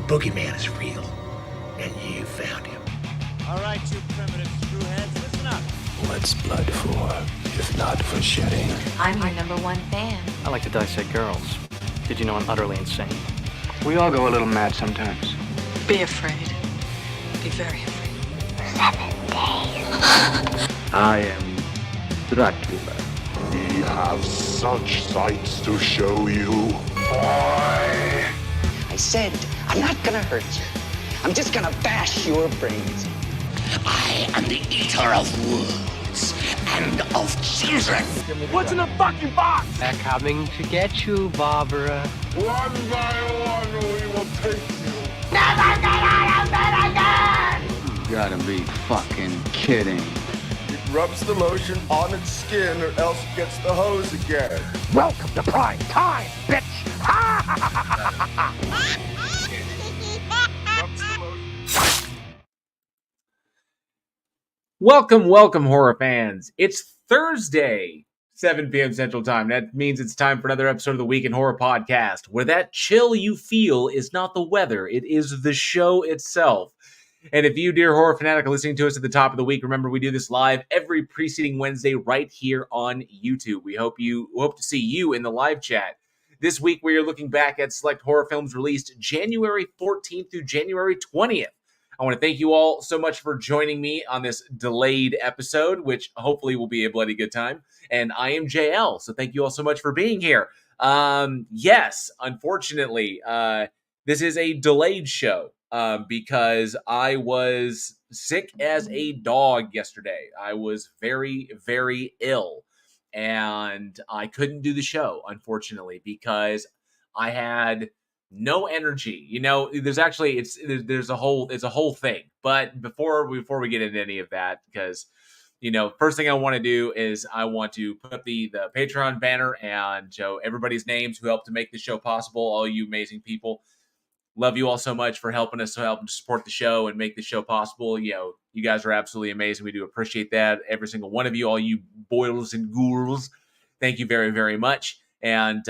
boogeyman is real, and you found him. All right, you primitive screwheads, listen up. What's blood for, if not for shedding? I'm your number one fan. I like to dissect girls. Did you know I'm utterly insane? We all go a little mad sometimes. Be afraid. Be very afraid. 7 days. I am Dracula. We have such sights to show you. Boy! I said, I'm not gonna hurt you. I'm just gonna bash your brains. I am the eater of worlds and of children. What's in the fucking box? They're coming to get you, Barbara. One by one, we will take you. Never get out of bed again! You gotta be fucking kidding. It rubs the lotion on its skin or else it gets the hose again. Welcome to prime time, bitch! Welcome, horror fans. It's Thursday, 7 p.m. Central Time. That means it's time for another episode of the Week in Horror podcast, where that chill you feel is not the weather, it is the show itself. And if you, dear horror fanatic, are listening to us at the top of the week, remember we do this live every preceding Wednesday right here on YouTube. We hope to see you in the live chat. This week we are looking back at select horror films released January 14th through January 20th. I want to thank you all so much for joining me on this delayed episode, which hopefully will be a bloody good time. And I am JL, so thank you all so much for being here. Yes, unfortunately, this is a delayed show because I was sick as a dog yesterday. I was very, very ill, and I couldn't do the show, unfortunately, because I had no energy. You know, there's actually it's a whole thing. But before we get into any of that, because first thing I want to do is I want to put up the Patreon banner and show everybody's names who helped to make the show possible. All you amazing people, love you all so much for helping us to support the show and make the show possible. You guys are absolutely amazing. We do appreciate that, every single one of you, all you boils and ghouls. Thank you very, very much. And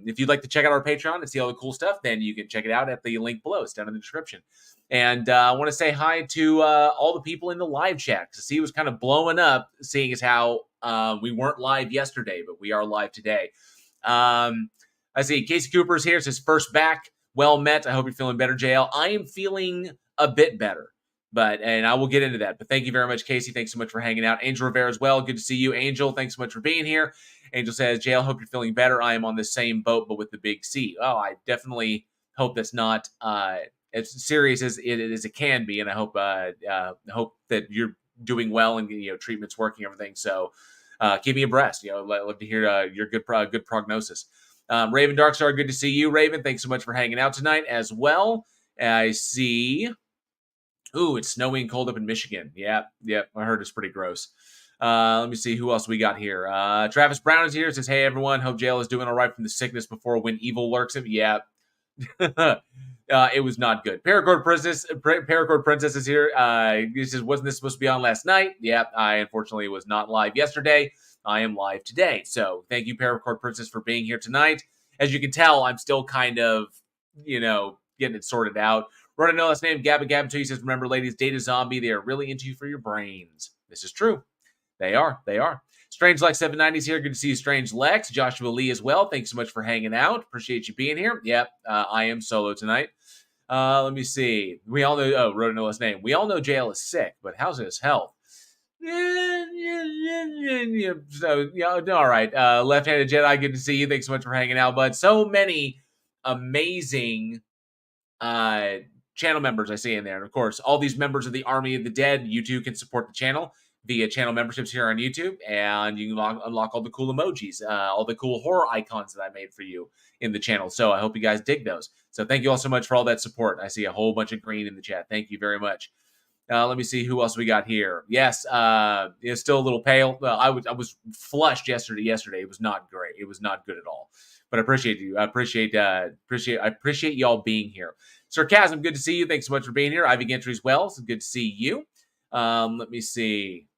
if you'd like to check out our Patreon and see all the cool stuff, then you can check it out at the link below. It's down in the description. And I want to say hi to all the people in the live chat, because it was kind of blowing up, seeing as how we weren't live yesterday, but we are live today. I see Casey Cooper's here. It says, first back, well met. I hope you're feeling better, JL. I am feeling a bit better, and I will get into that. But thank you very much, Casey. Thanks so much for hanging out. Angel Rivera as well. Good to see you, Angel. Thanks so much for being here. Angel says, JL, hope you're feeling better. I am on the same boat, but with the big C. Oh, I definitely hope that's not as serious as it can be. And I hope that you're doing well and treatment's working, everything. So keep me abreast. Love to hear your good prognosis. Raven Darkstar, good to see you, Raven. Thanks so much for hanging out tonight as well. I see. Ooh, it's snowy and cold up in Michigan. Yep. I heard it's pretty gross. Let me see who else we got here. Travis Brown is here. Says, hey, everyone. Hope JL is doing all right from the sickness before when evil lurks him. Yeah. It was not good. Paracord Princess is here. He says, wasn't this supposed to be on last night? Yeah, I unfortunately was not live yesterday. I am live today. So thank you, Paracord Princess, for being here tonight. As you can tell, I'm still kind of, getting it sorted out. Wrote a note last name, Gabba Gabba. He says, remember, ladies, date a zombie. They are really into you for your brains. This is true. They are. Strange Lex 790 is here. Good to see you, Strange Lex. Joshua Lee as well. Thanks so much for hanging out. Appreciate you being here. Yep, I am solo tonight. Let me see. We all know, wrote a note last name. We all know JL is sick, but how's his health? So, all right. Left-handed Jedi, good to see you. Thanks so much for hanging out, bud. So many amazing channel members I see in there. And of course, all these members of the Army of the Dead, you too can support the channel via channel memberships here on YouTube, and you can unlock all the cool emojis, all the cool horror icons that I made for you in the channel. So I hope you guys dig those. So thank you all so much for all that support. I see a whole bunch of green in the chat. Thank you very much. Let me see who else we got here. Yes, it's still a little pale. I was flushed yesterday. It was not great. It was not good at all. But I appreciate you. I appreciate y'all being here. Sarcasm, good to see you. Thanks so much for being here. Ivy Gentry as well. So good to see you. Let me see.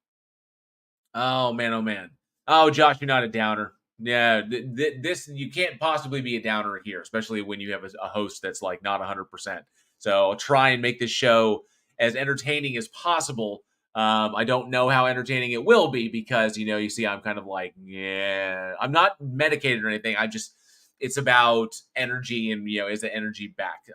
Oh man. Oh, Josh, you're not a downer. Yeah, this you can't possibly be a downer here, especially when you have a host that's like not 100%. So I'll try and make this show as entertaining as possible. I don't know how entertaining it will be because, you see, I'm kind of like, yeah, I'm not medicated or anything. It's about energy and, is the energy back?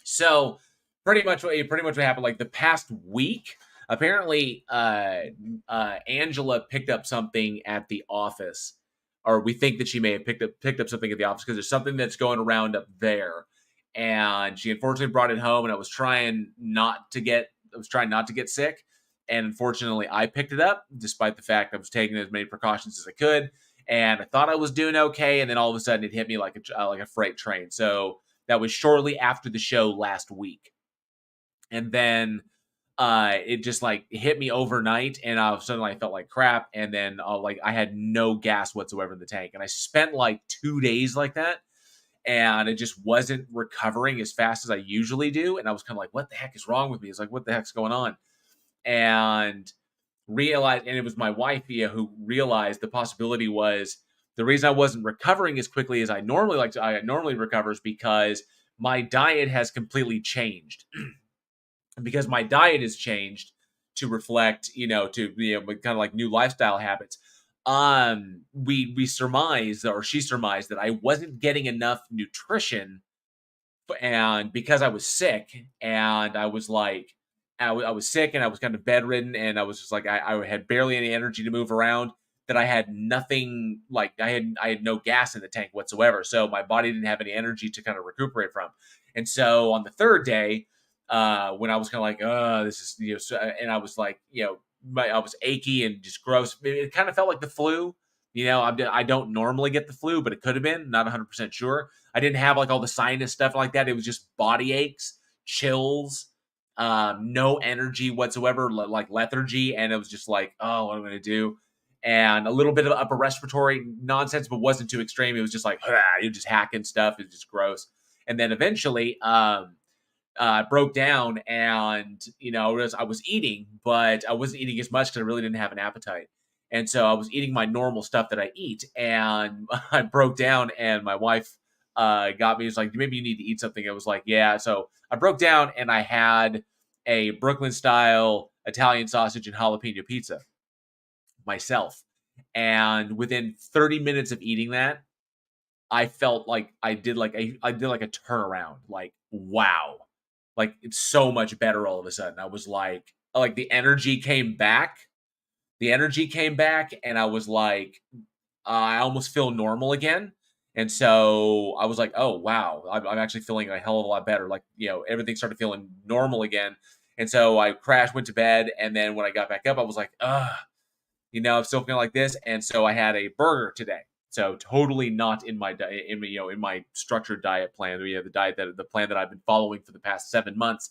So pretty much what happened, like the past week, apparently, Angela picked up something at the office, or we think that she may have picked up something at the office because there's something that's going around up there. And she unfortunately brought it home, and I was trying not to get sick. And unfortunately, I picked it up, despite the fact I was taking as many precautions as I could. And I thought I was doing okay, and then all of a sudden, it hit me like a freight train. So that was shortly after the show last week, and then it just like hit me overnight, and all of a sudden I felt like crap, and then I had no gas whatsoever in the tank, and I spent like 2 days like that. And it just wasn't recovering as fast as I usually do. And I was kind of like, what the heck is wrong with me? It's like, what the heck's going on? And it was my wife, who realized the possibility was the reason I wasn't recovering as quickly as I normally recover is because my diet has completely changed. And because my diet has changed to reflect, kind of like new lifestyle habits, she surmised that I wasn't getting enough nutrition, and because I was sick, and I was like, I was sick, and I was kind of bedridden, and I was just like, I had barely any energy to move around, that I had nothing, like I had no gas in the tank whatsoever, so my body didn't have any energy to kind of recuperate from. And so on the third day, when I was kind of like, this is, and I was like, I was achy and just gross. It kind of felt like the flu. I don't normally get the flu, but it could have been. Not 100% sure. I didn't have like all the sinus stuff like that. It was just body aches, chills, no energy whatsoever, like lethargy. And it was just like, oh, what am I going to do? And a little bit of upper respiratory nonsense, but wasn't too extreme. It was just like, you're just hacking stuff. It's just gross. And then eventually, broke down, and I was eating, but I wasn't eating as much because I really didn't have an appetite. And so I was eating my normal stuff that I eat, and I broke down, and my wife got me. It's like, maybe you need to eat something. I was like, yeah. So I broke down, and I had a Brooklyn style Italian sausage and jalapeno pizza myself. And within 30 minutes of eating that, I felt like I did like a turnaround. Like, wow. Like, it's so much better all of a sudden. I was like the energy came back. And I was like, I almost feel normal again. And so I was like, oh, wow, I'm actually feeling a hell of a lot better. Like, everything started feeling normal again. And so I crashed, went to bed. And then when I got back up, I was like, I'm still feeling like this. And so I had a burger today. So totally not in my in my structured diet plan. The plan that I've been following for the past 7 months,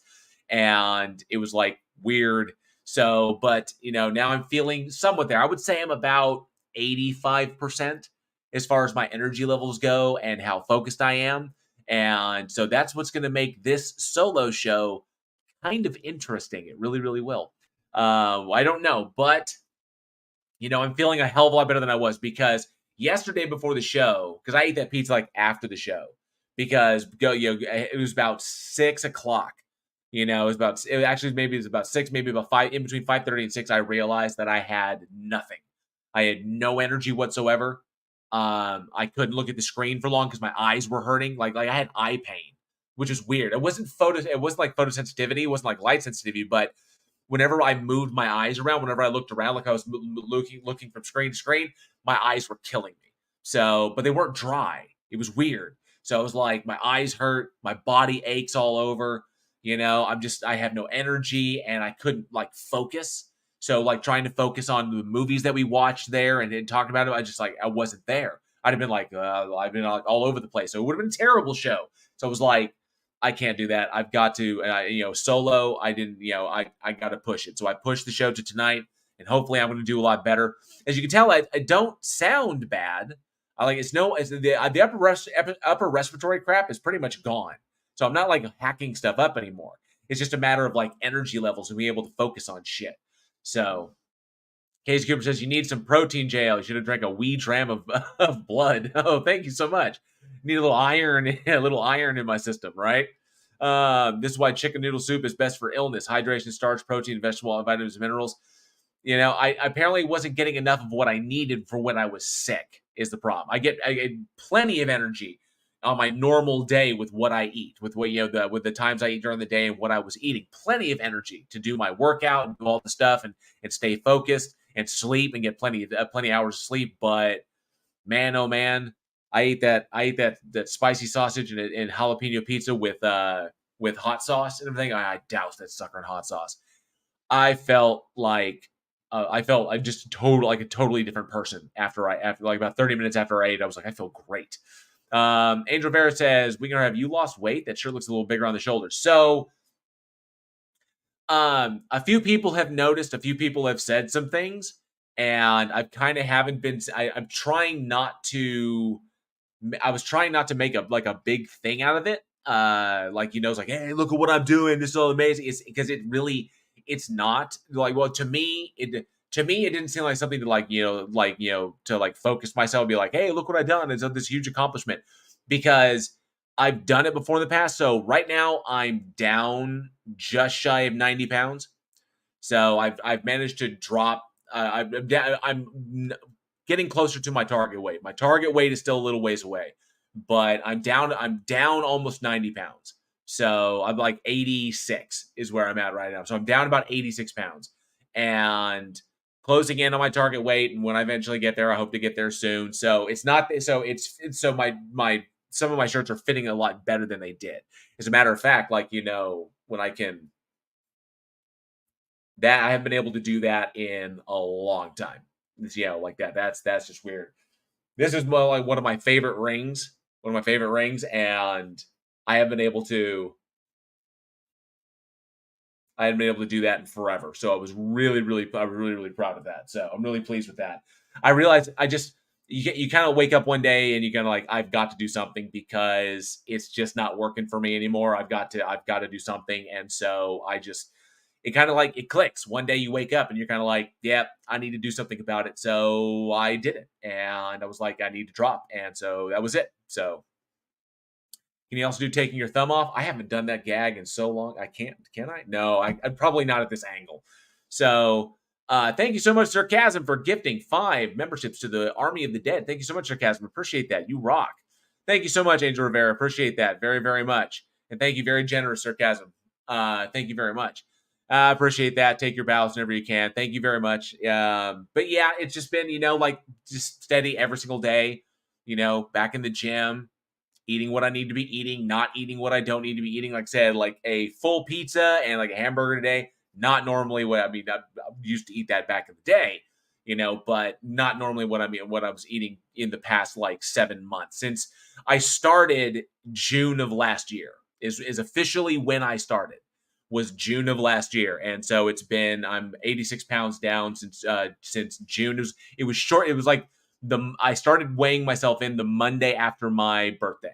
and it was like weird. So, but now I'm feeling somewhat there. I would say I'm about 85% as far as my energy levels go and how focused I am. And so that's what's going to make this solo show kind of interesting. It really, really will. I don't know, but I'm feeling a hell of a lot better than I was, because yesterday before the show, because I ate that pizza like after the show, because it was about 6 o'clock. Maybe it was about 6, maybe about 5, in between 5:30 and 6. I realized that I had nothing. I had no energy whatsoever. I couldn't look at the screen for long because my eyes were hurting. Like I had eye pain, which is weird. It wasn't like photosensitivity. It wasn't like light sensitivity, but whenever I moved my eyes around, whenever I looked around, like I was looking from screen to screen, my eyes were killing me. So, but they weren't dry. It was weird. So I was like, my eyes hurt, my body aches all over. I have no energy, and I couldn't like focus. So like trying to focus on the movies that we watched there and talked about it, I wasn't there. I'd have been like, I've been all over the place. So it would have been a terrible show. So I was like, I can't do that. I've got to, solo. I didn't, I got to push it. So I pushed the show to tonight, and hopefully I'm going to do a lot better. As you can tell, I don't sound bad. The upper respiratory crap is pretty much gone. So I'm not like hacking stuff up anymore. It's just a matter of like energy levels and being able to focus on shit. So Casey Cooper says, you need some protein jail. You should have drank a wee dram of blood. Oh, thank you so much. Need a little iron in my system, right? This is why chicken noodle soup is best for illness. Hydration, starch, protein, vegetable, vitamins, and minerals. I apparently wasn't getting enough of what I needed for when I was sick is the problem. I get plenty of energy on my normal day with what I eat, with what, with the times I eat during the day and what I was eating. Plenty of energy to do my workout and do all the stuff and stay focused and sleep and get plenty hours of sleep. But man, oh man, I ate that spicy sausage and jalapeno pizza with hot sauce and everything. I doused that sucker in hot sauce. I felt like just like a totally different person after like about 30 minutes after I ate. I was like, I feel great. Angel Vera says, "We gonna have you lost weight? That sure looks a little bigger on the shoulders." So, a few people have noticed. A few people have said some things, and I kind of haven't been. I'm trying not to. I was trying not to make a big thing out of it. It's like, hey, look at what I'm doing. This is all amazing. It's because it's not like, well, to me, it didn't seem like something to to focus myself and be like, hey, look what I've done. It's this huge accomplishment because I've done it before in the past. So right now I'm down just shy of 90 pounds. So I've managed to drop. I'm getting closer to my target weight. My target weight is still a little ways away, but I'm down almost 90 pounds. So I'm like 86 is where I'm at right now. So I'm down about 86 pounds and closing in on my target weight. And when I eventually get there, I hope to get there soon. So it's not, so my some of my shirts are fitting a lot better than they did. As a matter of fact, when I haven't been able to do that in a long time. Like that. That's just weird. This is more like one of my favorite rings, and I haven't been able to do that in forever. So I was really proud of that. So I'm really pleased with that. I realized you kind of wake up one day and you kind of like, I've got to do something because it's just not working for me anymore. I've got to do something. And so it kind of like, it clicks. One day you wake up and you're kind of like, yeah, I need to do something about it. So I did it. And I was like, I need to drop. And so that was it. So can you also do taking your thumb off? I haven't done that gag in so long. I can't. Can I? No, I'm probably not at this angle. So thank you so much, Sarcasm, for gifting 5 memberships to the Army of the Dead. Thank you so much, Sarcasm. Appreciate that. You rock. Thank you so much, Angel Rivera. Appreciate that very, very much. And thank you, very generous, Sarcasm. Thank you very much. Appreciate that. Take your bows whenever you can. Thank you very much. But yeah, it's just been, just steady every single day, back in the gym, eating what I need to be eating, not eating what I don't need to be eating. Like I said, like a full pizza and like a hamburger today, not normally what I used to eat that back in the day, but not normally what I was eating in the past like 7 months. Since I started June of last year is officially when I started. Was June of last year. And so I'm 86 pounds down since June. It was short. It was like I started weighing myself in the Monday after my birthday.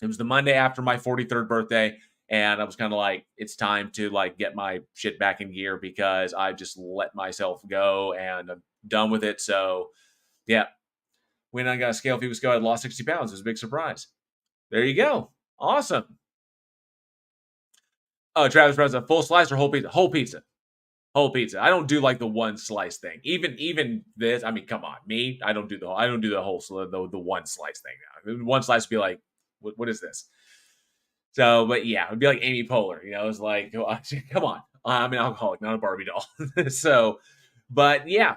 It was the Monday after my 43rd birthday. And I was kind of like, it's time to like get my shit back in gear because I just let myself go and I'm done with it. So yeah, when I got a scale a few weeks ago, I lost 60 pounds. It was a big surprise. There you go. Awesome. Oh, Travis Brown's a full slice or whole pizza? Whole pizza. Whole pizza. I don't do like the one slice thing. Even this, I mean, come on. Me, I don't do the one slice thing now. One slice would be like, what is this? So, but yeah, it would be like Amy Poehler, it's like, come on. I'm an alcoholic, not a Barbie doll. So, but yeah,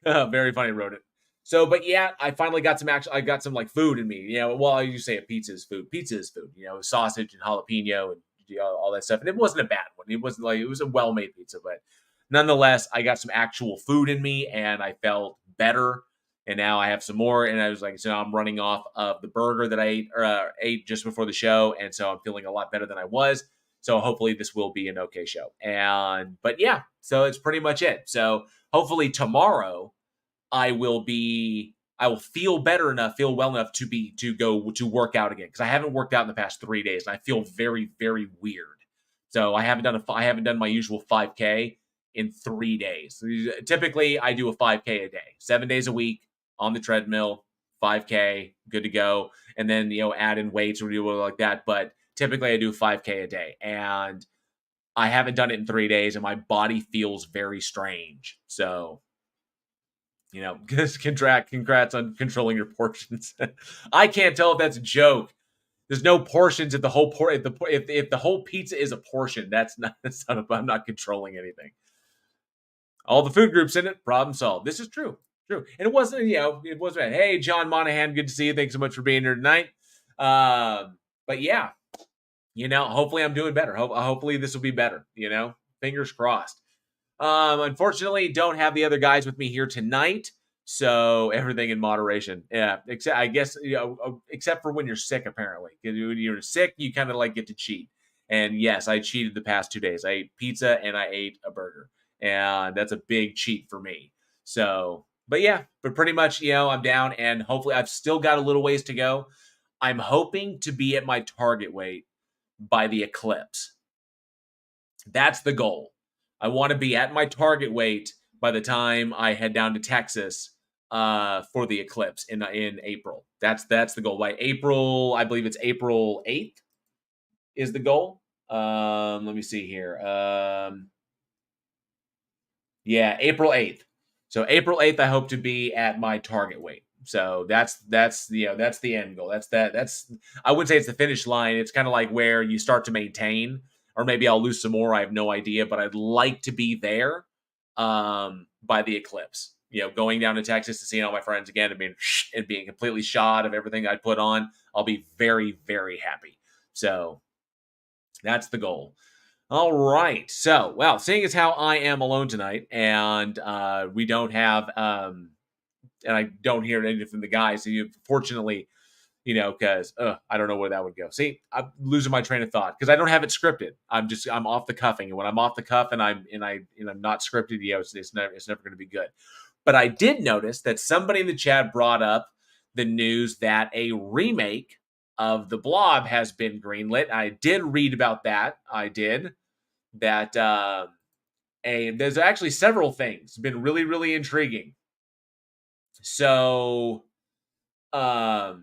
very funny, wrote it. So, but yeah, I finally got I got some like food in me. Well, you say a pizza is food. Pizza is food. Sausage and jalapeno and all that stuff. And it wasn't a bad one. It wasn't like, it was a well-made pizza, but nonetheless, I got some actual food in me and I felt better. And now I have some more. And I was like, so I'm running off of the burger that I ate just before the show. And so I'm feeling a lot better than I was. So hopefully this will be an okay show. But yeah, so it's pretty much it. So hopefully tomorrow, I will feel better enough, feel well enough to go to work out again. Cause I haven't worked out in the past 3 days and I feel very, very weird. So I haven't done my usual 5K in 3 days. Typically I do a 5K a day, 7 days a week on the treadmill, 5K, good to go. And then, add in weights or do like that. But typically I do 5K a day. And I haven't done it in 3 days and my body feels very strange. So, congrats on controlling your portions. I can't tell if that's a joke. There's no portions if the whole if the whole pizza is a portion. I'm not controlling anything. All the food groups in it, problem solved. This is true. And it wasn't, it wasn't, hey, John Monahan, good to see you. Thanks so much for being here tonight. But yeah, hopefully I'm doing better. Hopefully this will be better, fingers crossed. Unfortunately, don't have the other guys with me here tonight. So everything in moderation. Yeah. Except for when you're sick, apparently. When you're sick, you kind of like get to cheat. And yes, I cheated the past 2 days. I ate pizza and I ate a burger. And that's a big cheat for me. So, but pretty much, I'm down and hopefully I've still got a little ways to go. I'm hoping to be at my target weight by the eclipse. That's the goal. I want to be at my target weight by the time I head down to Texas for the eclipse in April. That's the goal. By April, I believe it's April 8th is the goal. Let me see here. April 8th. So April 8th, I hope to be at my target weight. So that's the end goal. That's I wouldn't say it's the finish line. It's kind of like where you start to maintain, or maybe I'll lose some more. I have no idea, but I'd like to be there by the eclipse. Going down to Texas to see all my friends again and being completely shot of everything I put on. I'll be very, very happy. So that's the goal. All right. So, well, seeing as how I am alone tonight and we don't have, and I don't hear anything from the guys, so fortunately, because I don't know where that would go. See, I'm losing my train of thought because I don't have it scripted. I'm off the cuffing, and when I'm off the cuff and I'm not scripted, it's never going to be good. But I did notice that somebody in the chat brought up the news that a remake of The Blob has been greenlit. I did read about that. I did. That there's actually several things. It's been really, really intriguing. So, because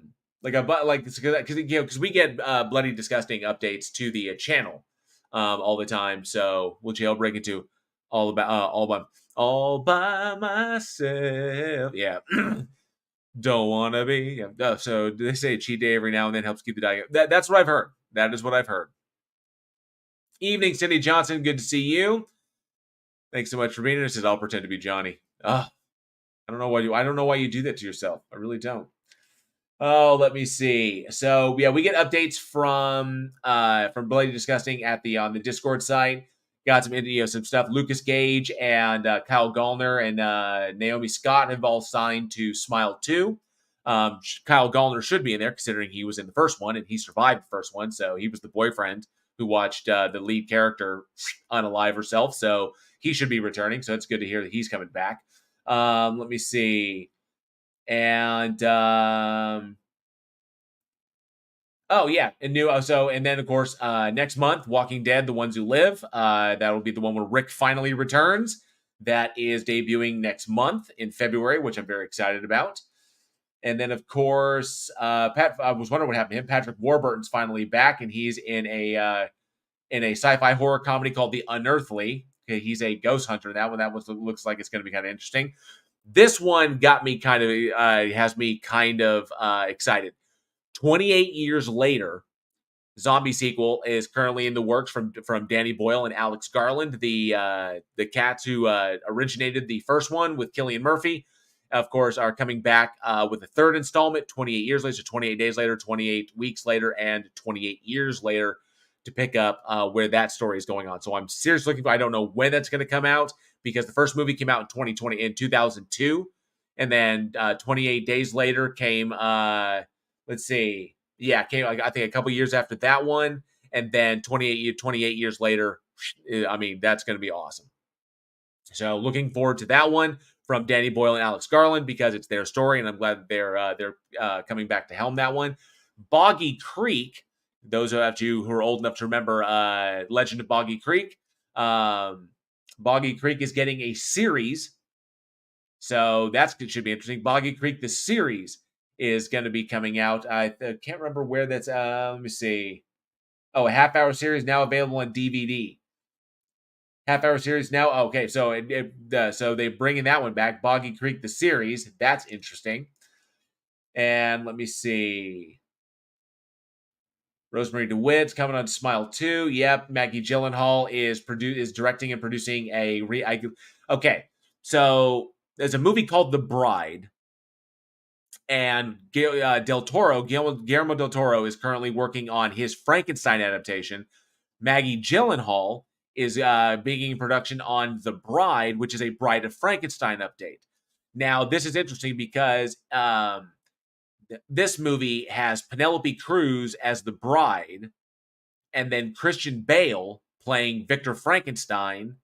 we get bloody disgusting updates to the channel all the time. So we'll jailbreak into all by myself. Yeah. Don't want to be. So they say cheat day every now and then helps keep the diet. That's what I've heard. That is what I've heard. Evening, Cindy Johnson. Good to see you. Thanks so much for being here. Says I'll pretend to be Johnny. I don't know why you do that to yourself. I really don't. Oh, let me see. So yeah, we get updates from Bloody Disgusting on the Discord site. Got some stuff. Lucas Gage and Kyle Gallner and Naomi Scott have all signed to Smile 2. Kyle Gallner should be in there considering he was in the first one and he survived the first one, so he was the boyfriend who watched the lead character unalive herself, so he should be returning. So it's good to hear that he's coming back. Let me see. And and then of course next month, Walking Dead: The Ones Who Live. That will be the one where Rick finally returns. That is debuting next month in February, which I'm very excited about. And then of course, I was wondering what happened to him. Patrick Warburton's finally back, and he's in a sci-fi horror comedy called The Unearthly. Okay, he's a ghost hunter. That one looks like it's going to be kind of interesting. This one got me has me kind of excited. 28 years later, zombie sequel is currently in the works from Danny Boyle and Alex Garland, the cats who originated the first one with Cillian Murphy. Of course, are coming back with a third installment 28 years later, so 28 days later, 28 weeks later, and 28 years later to pick up where that story is going on. So I'm seriously looking for, I don't know when that's going to come out because the first movie came out in 2002. And then 28 days later came, came I think a couple years after that one. And then 28 years later, I mean, that's going to be awesome. So looking forward to that one from Danny Boyle and Alex Garland because it's their story, and I'm glad they're coming back to helm that one. Boggy Creek, those of you who are old enough to remember Legend of Boggy Creek, Boggy Creek is getting a series, so it should be interesting. Boggy Creek, the series, is going to be coming out. I can't remember where that's. Let me see. Oh, a half-hour series now available on DVD. Half-hour series now. Okay, so so they're bringing that one back. Boggy Creek, the series. That's interesting. And let me see. Rosemary DeWitt's coming on Smile 2. Yep, Maggie Gyllenhaal is directing and producing okay, so there's a movie called The Bride, and Guillermo del Toro is currently working on his Frankenstein adaptation. Maggie Gyllenhaal is beginning production on The Bride, which is a Bride of Frankenstein update. Now, this is interesting because this movie has Penelope Cruz as the bride, and then Christian Bale playing Victor Frankenstein,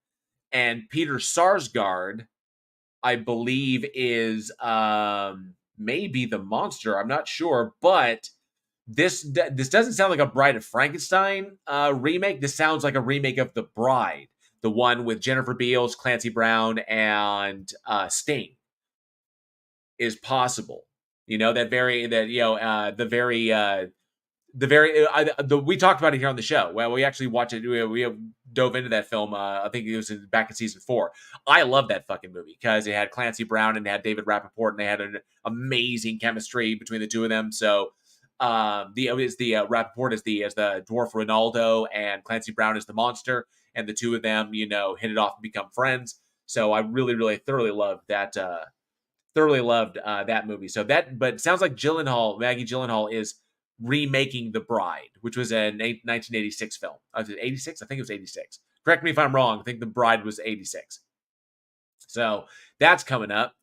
and Peter Sarsgaard, I believe, is maybe the monster. I'm not sure, but this doesn't sound like a Bride of Frankenstein remake. This sounds like a remake of The Bride, the one with Jennifer Beals, Clancy Brown, and Sting. Is possible. We talked about it here on the show. Well, we actually watched it. We dove into that film. I think it was back in season 4. I love that fucking movie because it had Clancy Brown and it had David Rappaport, and they had an amazing chemistry between the two of them. So, Rappaport as the dwarf Ronaldo, and Clancy Brown is the monster, and the two of them, hit it off and become friends. So I really, really thoroughly loved that. That movie. But it sounds like Maggie Gyllenhaal is remaking The Bride, which was a 1986 film. Was it 86? I think it was 86. Correct me if I'm wrong. I think The Bride was 86. So that's coming up.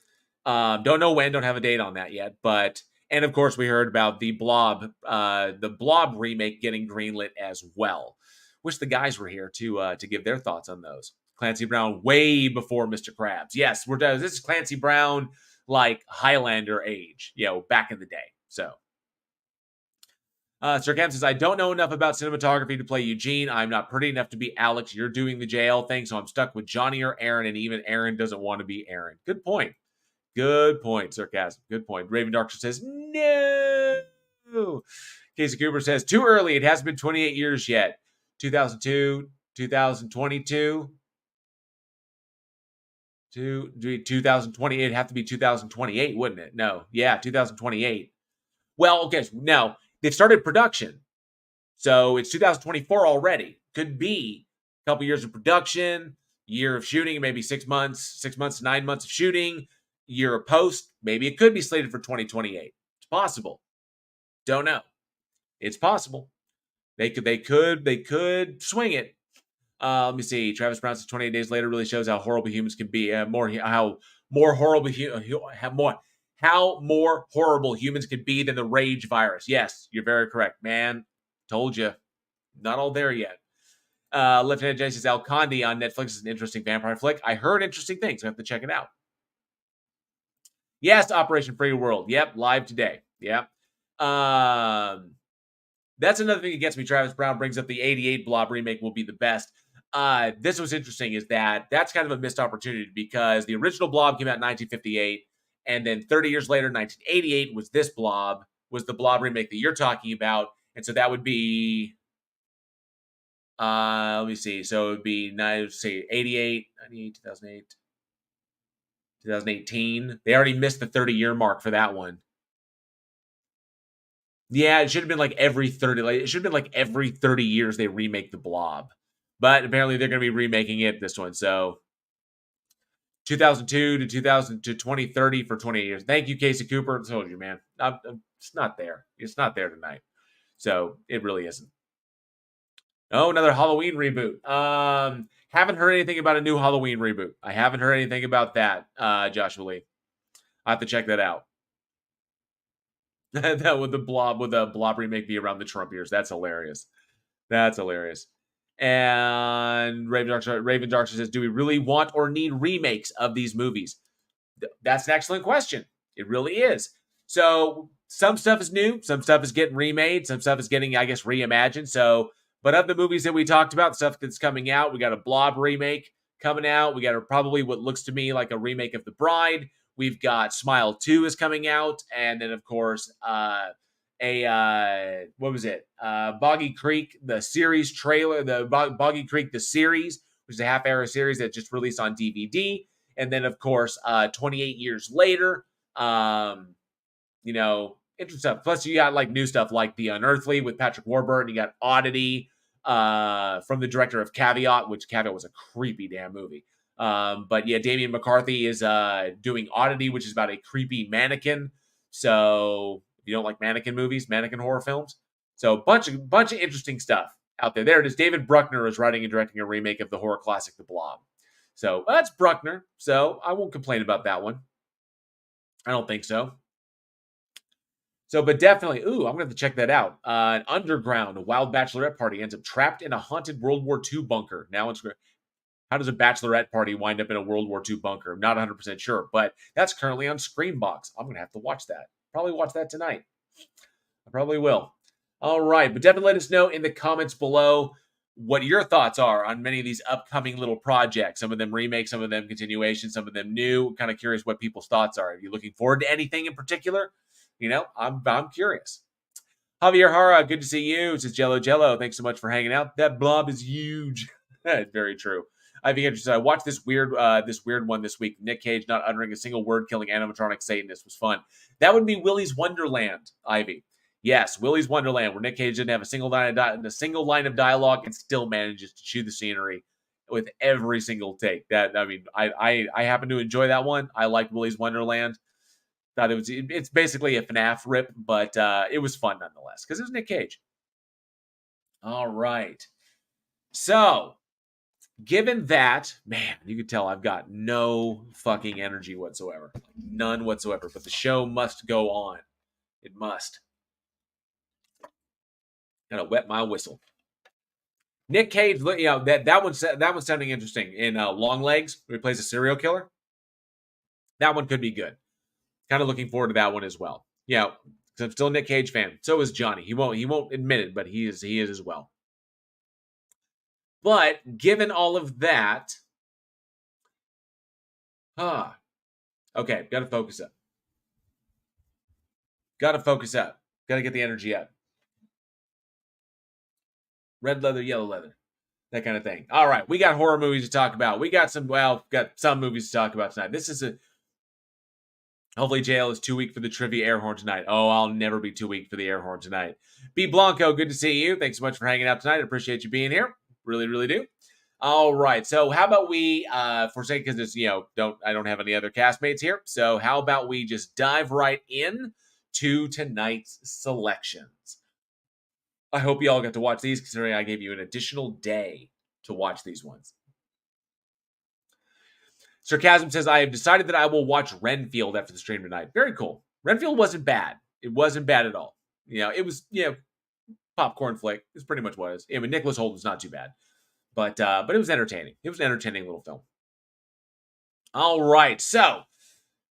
Don't know when. Don't have a date on that yet. And of course, we heard about the Blob remake getting greenlit as well. Wish the guys were here to give their thoughts on those. Clancy Brown way before Mr. Krabs. Yes, this is Clancy Brown, like Highlander age, back in the day. So, Sir Cam says, I don't know enough about cinematography to play Eugene. I'm not pretty enough to be Alex. You're doing the jail thing, so I'm stuck with Johnny or Aaron, and even Aaron doesn't want to be Aaron. Good point. Good point, Sarcasm. Good point. Raven Darkster says, no. Casey Cooper says, too early. It hasn't been 28 years yet. 2002, 2022. 2020, it'd have to be 2028, wouldn't it? No. Yeah, 2028. Well, okay, now they've started production. So it's 2024 already. Could be a couple years of production, year of shooting, maybe 6 months, 9 months of shooting, year of post. Maybe it could be slated for 2028. It's possible. Don't know. It's possible. They could swing it. Let me see. Travis Brown says 28 days later really shows how horrible humans can be. How more horrible humans can be than the rage virus. Yes, you're very correct, man. Told you. Not all there yet. Lieutenant Jay says Al Condi on Netflix is an interesting vampire flick. I heard interesting things. I have to check it out. Yes, Operation Free World. Yep, live today. Yep. That's another thing that gets me. Travis Brown brings up the 88 Blob remake will be the best. This was interesting is that's kind of a missed opportunity because the original Blob came out in 1958, and then 30 years later, 1988, was the Blob remake that you're talking about. And so that would be, let me see. So it would be, 88, 98, 2008, 2018. They already missed the 30-year mark for that one. Yeah, it should have been like every 30 years they remake the Blob. But apparently they're going to be remaking it this one. So 2002 to 2030 for 28 years. Thank you, Casey Cooper. I told you, man. It's not there. It's not there tonight. So it really isn't. Oh, another Halloween reboot. Haven't heard anything about a new Halloween reboot. I haven't heard anything about that, Joshua Lee. I have to check that out. That would the Blob remake be around the Trump years. That's hilarious. And Raven Darkster says, do we really want or need remakes of these movies? That's an excellent question. It really is. So some stuff is new. Some stuff is getting remade. Some stuff is getting, I guess, reimagined. So, but of the movies that we talked about, stuff that's coming out, we got a Blob remake coming out. We got probably what looks to me like a remake of The Bride. We've got Smile 2 is coming out, and then of course what was it? Boggy Creek, the series trailer, the Boggy Creek, the series, which is a half-hour series that just released on DVD. And then of course 28 years later, interesting stuff. Plus you got like new stuff like The Unearthly with Patrick Warburton. You got Oddity from the director of Caveat, which Caveat was a creepy damn movie. But yeah, Damian McCarthy is doing Oddity, which is about a creepy mannequin. So if you don't like mannequin movies, mannequin horror films, so bunch of interesting stuff out there. There it is. David Bruckner is writing and directing a remake of the horror classic The Blob. So that's Bruckner. So I won't complain about that one. I don't think so. So, but definitely, I'm going to have to check that out. Underground, a wild bachelorette party ends up trapped in a haunted World War II bunker. Now it's how does a bachelorette party wind up in a World War II bunker? I'm not 100% sure, but that's currently on Screambox. I'm going to have to watch that. Probably watch that tonight. I probably will. All right, but definitely let us know in the comments below what your thoughts are on many of these upcoming little projects. Some of them remakes, some of them continuation, some of them new. Kind of curious what people's thoughts are. Are you looking forward to anything in particular? I'm curious. Javier Hara, good to see you. It says Jello. Thanks so much for hanging out. That blob is huge. Very true. I think I watched this weird one this week. Nick Cage not uttering a single word, killing animatronic Satanist was fun. That would be Willy's Wonderland, Ivy. Yes, Willy's Wonderland, where Nick Cage didn't have a single line of dialogue and still manages to chew the scenery with every single take. I happen to enjoy that one. I like Willy's Wonderland. Thought it's basically a FNAF rip, but it was fun nonetheless because it was Nick Cage. All right, so given that, man, you can tell I've got no fucking energy whatsoever, none whatsoever. But the show must go on. It must. Gotta wet my whistle. Nick Cage, that one's sounding interesting. In Long Legs, where he plays a serial killer. That one could be good. Kind of looking forward to that one as well. Yeah, because I'm still a Nick Cage fan. So is Johnny. He won't admit it, but he is as well. But given all of that, okay, gotta focus up. Gotta get the energy up. Red leather, yellow leather. That kind of thing. All right, we got horror movies to talk about. We got some movies to talk about tonight. This is hopefully JL is too weak for the trivia air horn tonight. Oh, I'll never be too weak for the air horn tonight. B. Blanco, good to see you. Thanks so much for hanging out tonight. I appreciate you being here. Really, really do. All right, so how about we, forsake, because it's, I don't have any other castmates here. So how about we just dive right in to tonight's selections. I hope you all got to watch these, considering I gave you an additional day to watch these ones. Sarcasm says, I have decided that I will watch Renfield after the stream tonight. Very cool. Renfield wasn't bad. It wasn't bad at all. It was, popcorn flick. It's pretty much what it is. I mean, Nicholas Holden's not too bad. But it was entertaining. It was an entertaining little film. All right, so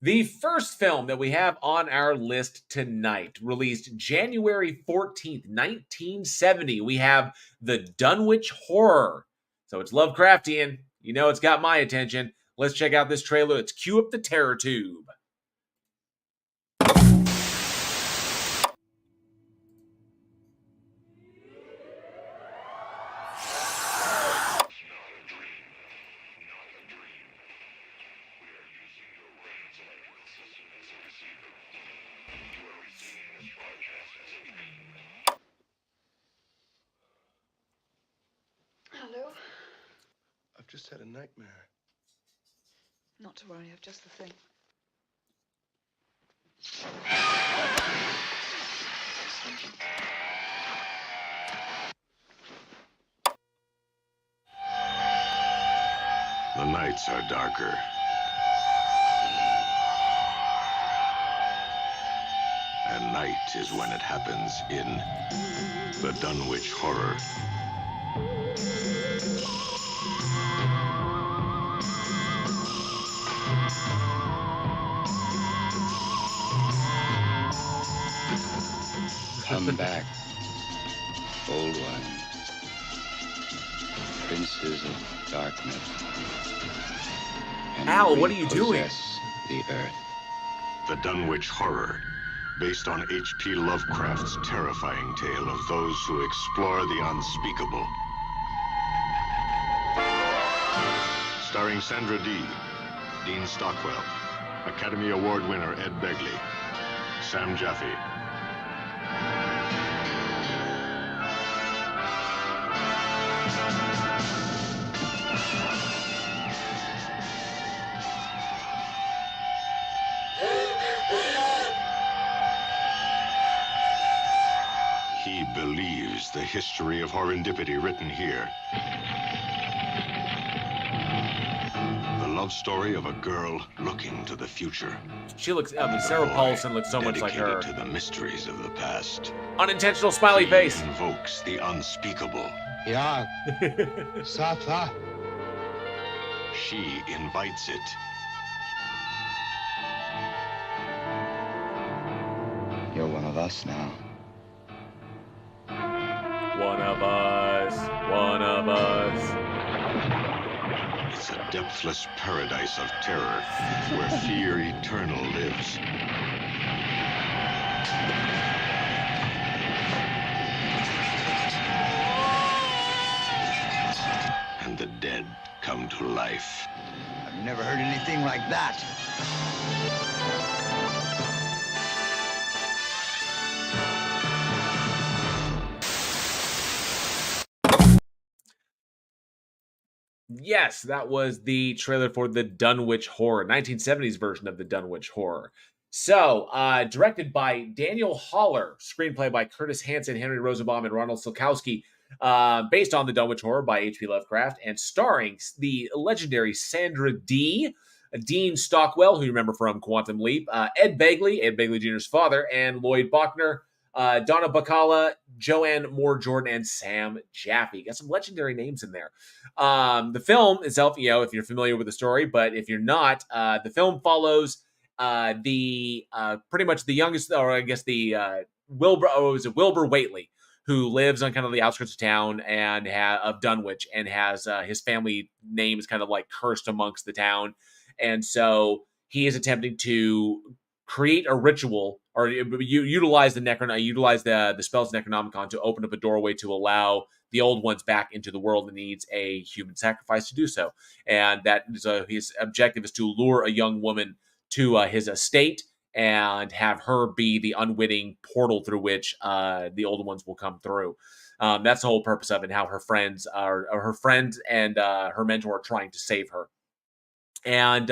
the first film that we have on our list tonight, released January 14th, 1970, we have the Dunwich Horror. So it's Lovecraftian. It's got my attention. Let's check out this trailer. Let's cue up the terror tube. Hello? I've just had a nightmare. Not to worry, I've just the thing. The nights are darker. And night is when it happens in the Dunwich Horror. Come back, old one, princes of darkness. Al, what are you doing? The earth. The Dunwich Horror, based on H.P. Lovecraft's terrifying tale of those who explore the unspeakable. Starring Sandra Dee, Dean Stockwell, Academy Award winner Ed Begley, Sam Jaffe. He believes the history of horrendipity written here. The love story of a girl looking to the future. She looks, Sarah Paulson looks so much like her. Dedicated to the mysteries of the past. Unintentional smiley face. He invokes the unspeakable. Yeah. Sata. She invites it. You're one of us now. One of us. One of us. It's a depthless paradise of terror where fear eternal lives. And the dead come to life. I've never heard anything like that. Yes, that was the trailer for the Dunwich Horror, 1970s version of the Dunwich Horror. So, directed by Daniel Haller, screenplay by Curtis Hanson, Henry Rosenbaum, and Ronald Sulkowski, based on the Dunwich Horror by H.P. Lovecraft, and starring the legendary Sandra Dee, Dean Stockwell, who you remember from Quantum Leap, Ed Begley Jr.'s father, and Lloyd Bachner, Donna Bacala, Joanne Moore Jordan, and Sam Jaffe. Got some legendary names in there. The film itself, if you're familiar with the story, but if you're not, the film follows pretty much the youngest, or I guess the Wilbur Whately, who lives on kind of the outskirts of town and of Dunwich, and has his family name is kind of like cursed amongst the town, and so he is attempting to create a ritual or utilize the spells Necronomicon to open up a doorway to allow the old ones back into the world, and needs a human sacrifice to do so. And that is his objective is to lure a young woman to his estate and have her be the unwitting portal through which the old ones will come through. That's the whole purpose of it, and how her friends and her mentor are trying to save her. And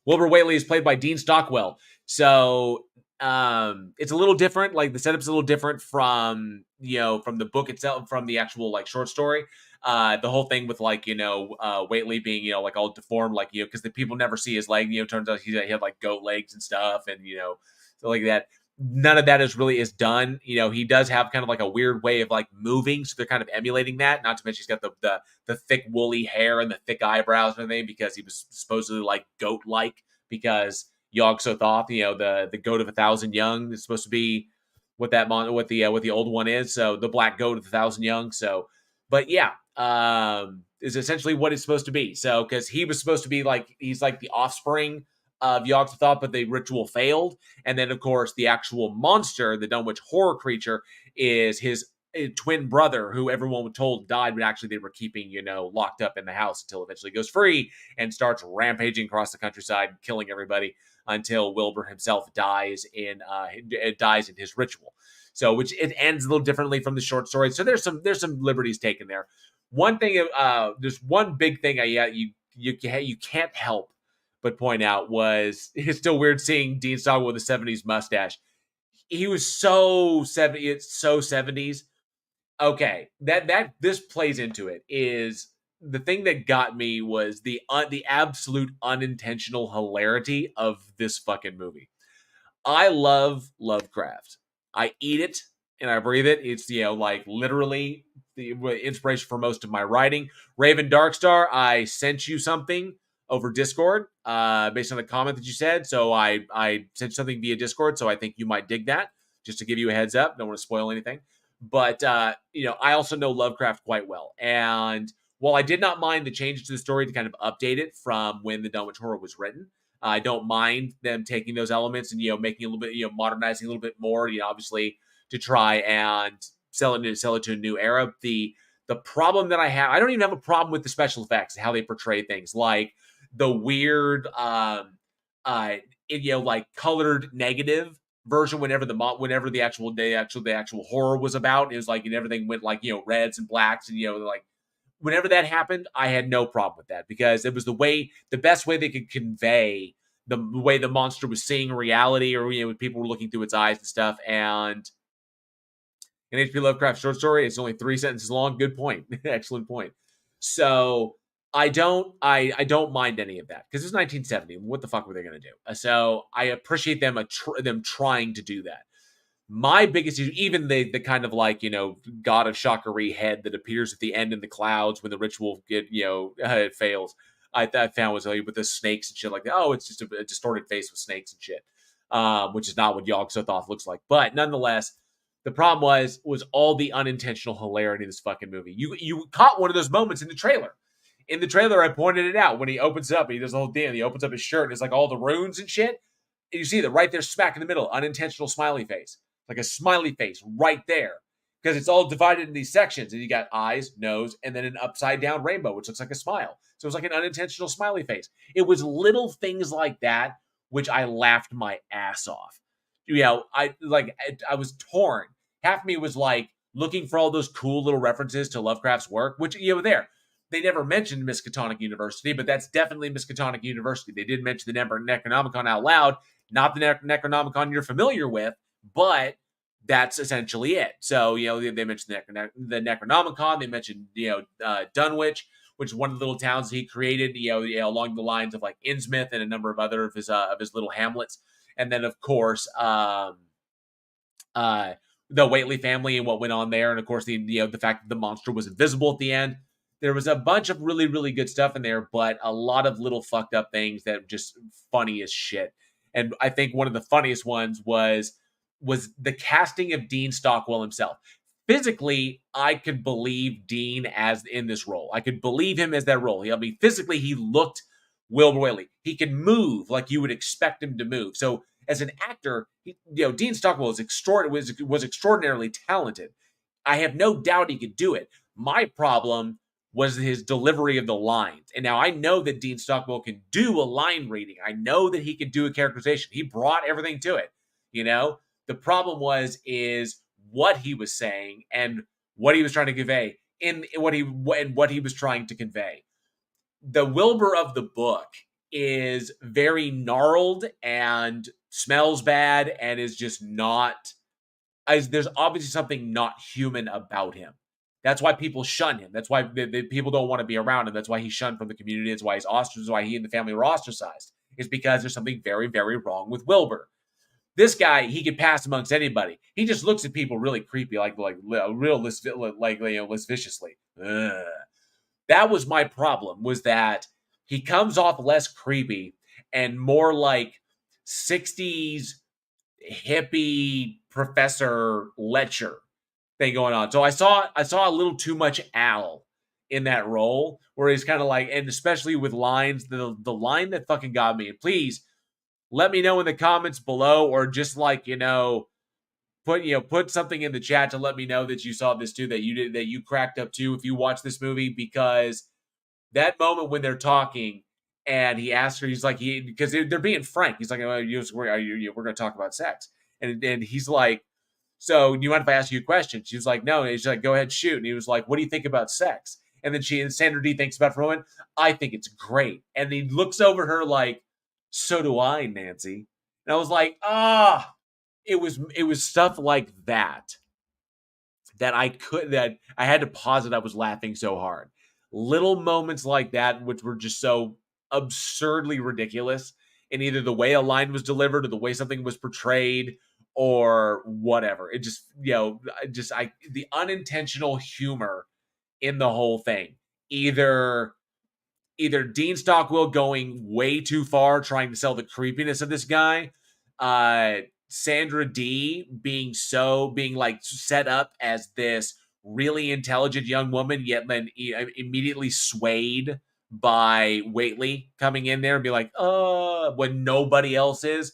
Wilbur Whately is played by Dean Stockwell. So it's a little different. Like the setup's a little different from the book itself, from the actual like short story. The whole thing with Whately being like all deformed, because the people never see his leg. Turns out he had like goat legs and stuff, and so like that. None of that is done. He does have kind of like a weird way of like moving, so they're kind of emulating that. Not to mention he's got the thick woolly hair and the thick eyebrows and everything, because he was supposedly like goat like, because Yog Sothoth, the goat of 1,000 young, is supposed to be what the old one is. So the black goat of 1,000 young. So, but yeah, is essentially what it's supposed to be. So, because he was supposed to be he's like the offspring of Yog Sothoth, but the ritual failed. And then, of course, the actual monster, the Dunwich Horror creature, is his twin brother, who everyone was told died, but actually they were keeping, locked up in the house until eventually goes free and starts rampaging across the countryside, killing everybody, until Wilbur himself dies in his ritual. So, which it ends a little differently from the short story. So there's some liberties taken there. One thing, there's one big thing you can't help but point out was, it's still weird seeing Dean Stockwell with a 70s mustache. He was so 70s. Okay, that this plays into it. Is the thing that got me was the absolute unintentional hilarity of this fucking movie. I love Lovecraft. I eat it and I breathe it. It's literally the inspiration for most of my writing. Raven Darkstar, I sent you something over Discord based on a comment that you said. So I sent something via Discord, so I think you might dig that, just to give you a heads up. Don't want to spoil anything. But, I also know Lovecraft quite well. And while I did not mind the changes to the story to kind of update it from when the Dunwich Horror was written, I don't mind them taking those elements and, making a little bit, modernizing a little bit more, obviously to try and sell it to a new era. The problem that I don't even have a problem with the special effects and how they portray things, like the weird, like colored negative version whenever the actual horror was about. It was like, and everything went like, reds and blacks, and like whenever that happened, I had no problem with that, because it was the best way they could convey the way the monster was seeing reality, or people were looking through its eyes and stuff. And an H.P. Lovecraft short story, it's only 3 sentences long. Good point. Excellent point. So I don't mind any of that, because it's 1970. What the fuck were they going to do? So I appreciate them trying to do that. My biggest issue, even the kind of like, god of shockery head that appears at the end in the clouds when the ritual it fails, I found was with the snakes and shit like that. Oh, it's just a distorted face with snakes and shit, which is not what Yog-Sothoth looks like. But nonetheless, the problem was all the unintentional hilarity in this fucking movie. You caught one of those moments in the trailer. In the trailer, I pointed it out when he opens up. He does the whole thing. He opens up his shirt, and it's like all the runes and shit. And you see that right there, smack in the middle, unintentional smiley face. Like a smiley face right there, because it's all divided in these sections, and you got eyes, nose, and then an upside down rainbow, which looks like a smile. So it's like an unintentional smiley face. It was little things like that which I laughed my ass off. I was torn. Half of me was like looking for all those cool little references to Lovecraft's work, which there. They never mentioned Miskatonic University, but that's definitely Miskatonic University. They did mention the Necronomicon out loud, not the Necronomicon you're familiar with, but that's essentially it. So, they mentioned the Necronomicon. They mentioned, Dunwich, which is one of the little towns he created, along the lines of like Innsmouth and a number of other of his little hamlets. And then, of course, the Whately family and what went on there. And of course, the fact that the monster was invisible at the end. There was a bunch of really, really good stuff in there, but a lot of little fucked up things that were just funny as shit. And I think one of the funniest ones was the casting of Dean Stockwell himself. Physically, I could believe Dean as in this role. I could believe him as that role. Physically, he looked Wilbur Whately. He could move like you would expect him to move. So as an actor, Dean Stockwell was extraordinarily talented. I have no doubt he could do it. My problem was his delivery of the lines. And now I know that Dean Stockwell can do a line reading. I know that he can do a characterization. He brought everything to it. The problem is what he was saying and what he was trying to convey in what he was trying to convey. The Wilbur of the book is very gnarled and smells bad and is just not. There's obviously something not human about him. That's why people shun him. That's why people don't want to be around him. That's why he's shunned from the community. That's why he's ostracized. That's why he and the family were ostracized. It's because there's something very, very wrong with Wilbur. This guy, he could pass amongst anybody. He just looks at people really creepy, like less viciously. Ugh. That was my problem, was that he comes off less creepy and more like 60s hippie professor lecture thing going on. So I saw a little too much Al in that role, where he's kind of like, and especially with lines, the line that fucking got me. And please let me know in the comments below, or just like, put something in the chat to let me know that you saw this too, that you cracked up too if you watch this movie, because that moment when they're talking and he asks her, he's like, because they're being frank. He's like, we're going to talk about sex. And he's like, so do you mind if I ask you a question? She was like, no. And he's like, go ahead, shoot. And he was like, what do you think about sex? And then Sandra Dee thinks about it for a moment. I think it's great. And he looks over at her like, so do I, Nancy. And I was like, it was stuff like that I had to pause it. I was laughing so hard. Little moments like that, which were just so absurdly ridiculous in either the way a line was delivered or the way something was portrayed or whatever. It just, the unintentional humor in the whole thing. Either Dean Stockwell going way too far, trying to sell the creepiness of this guy, Sandra Dee being like set up as this really intelligent young woman, yet then immediately swayed by Whately coming in there and be like, when nobody else is.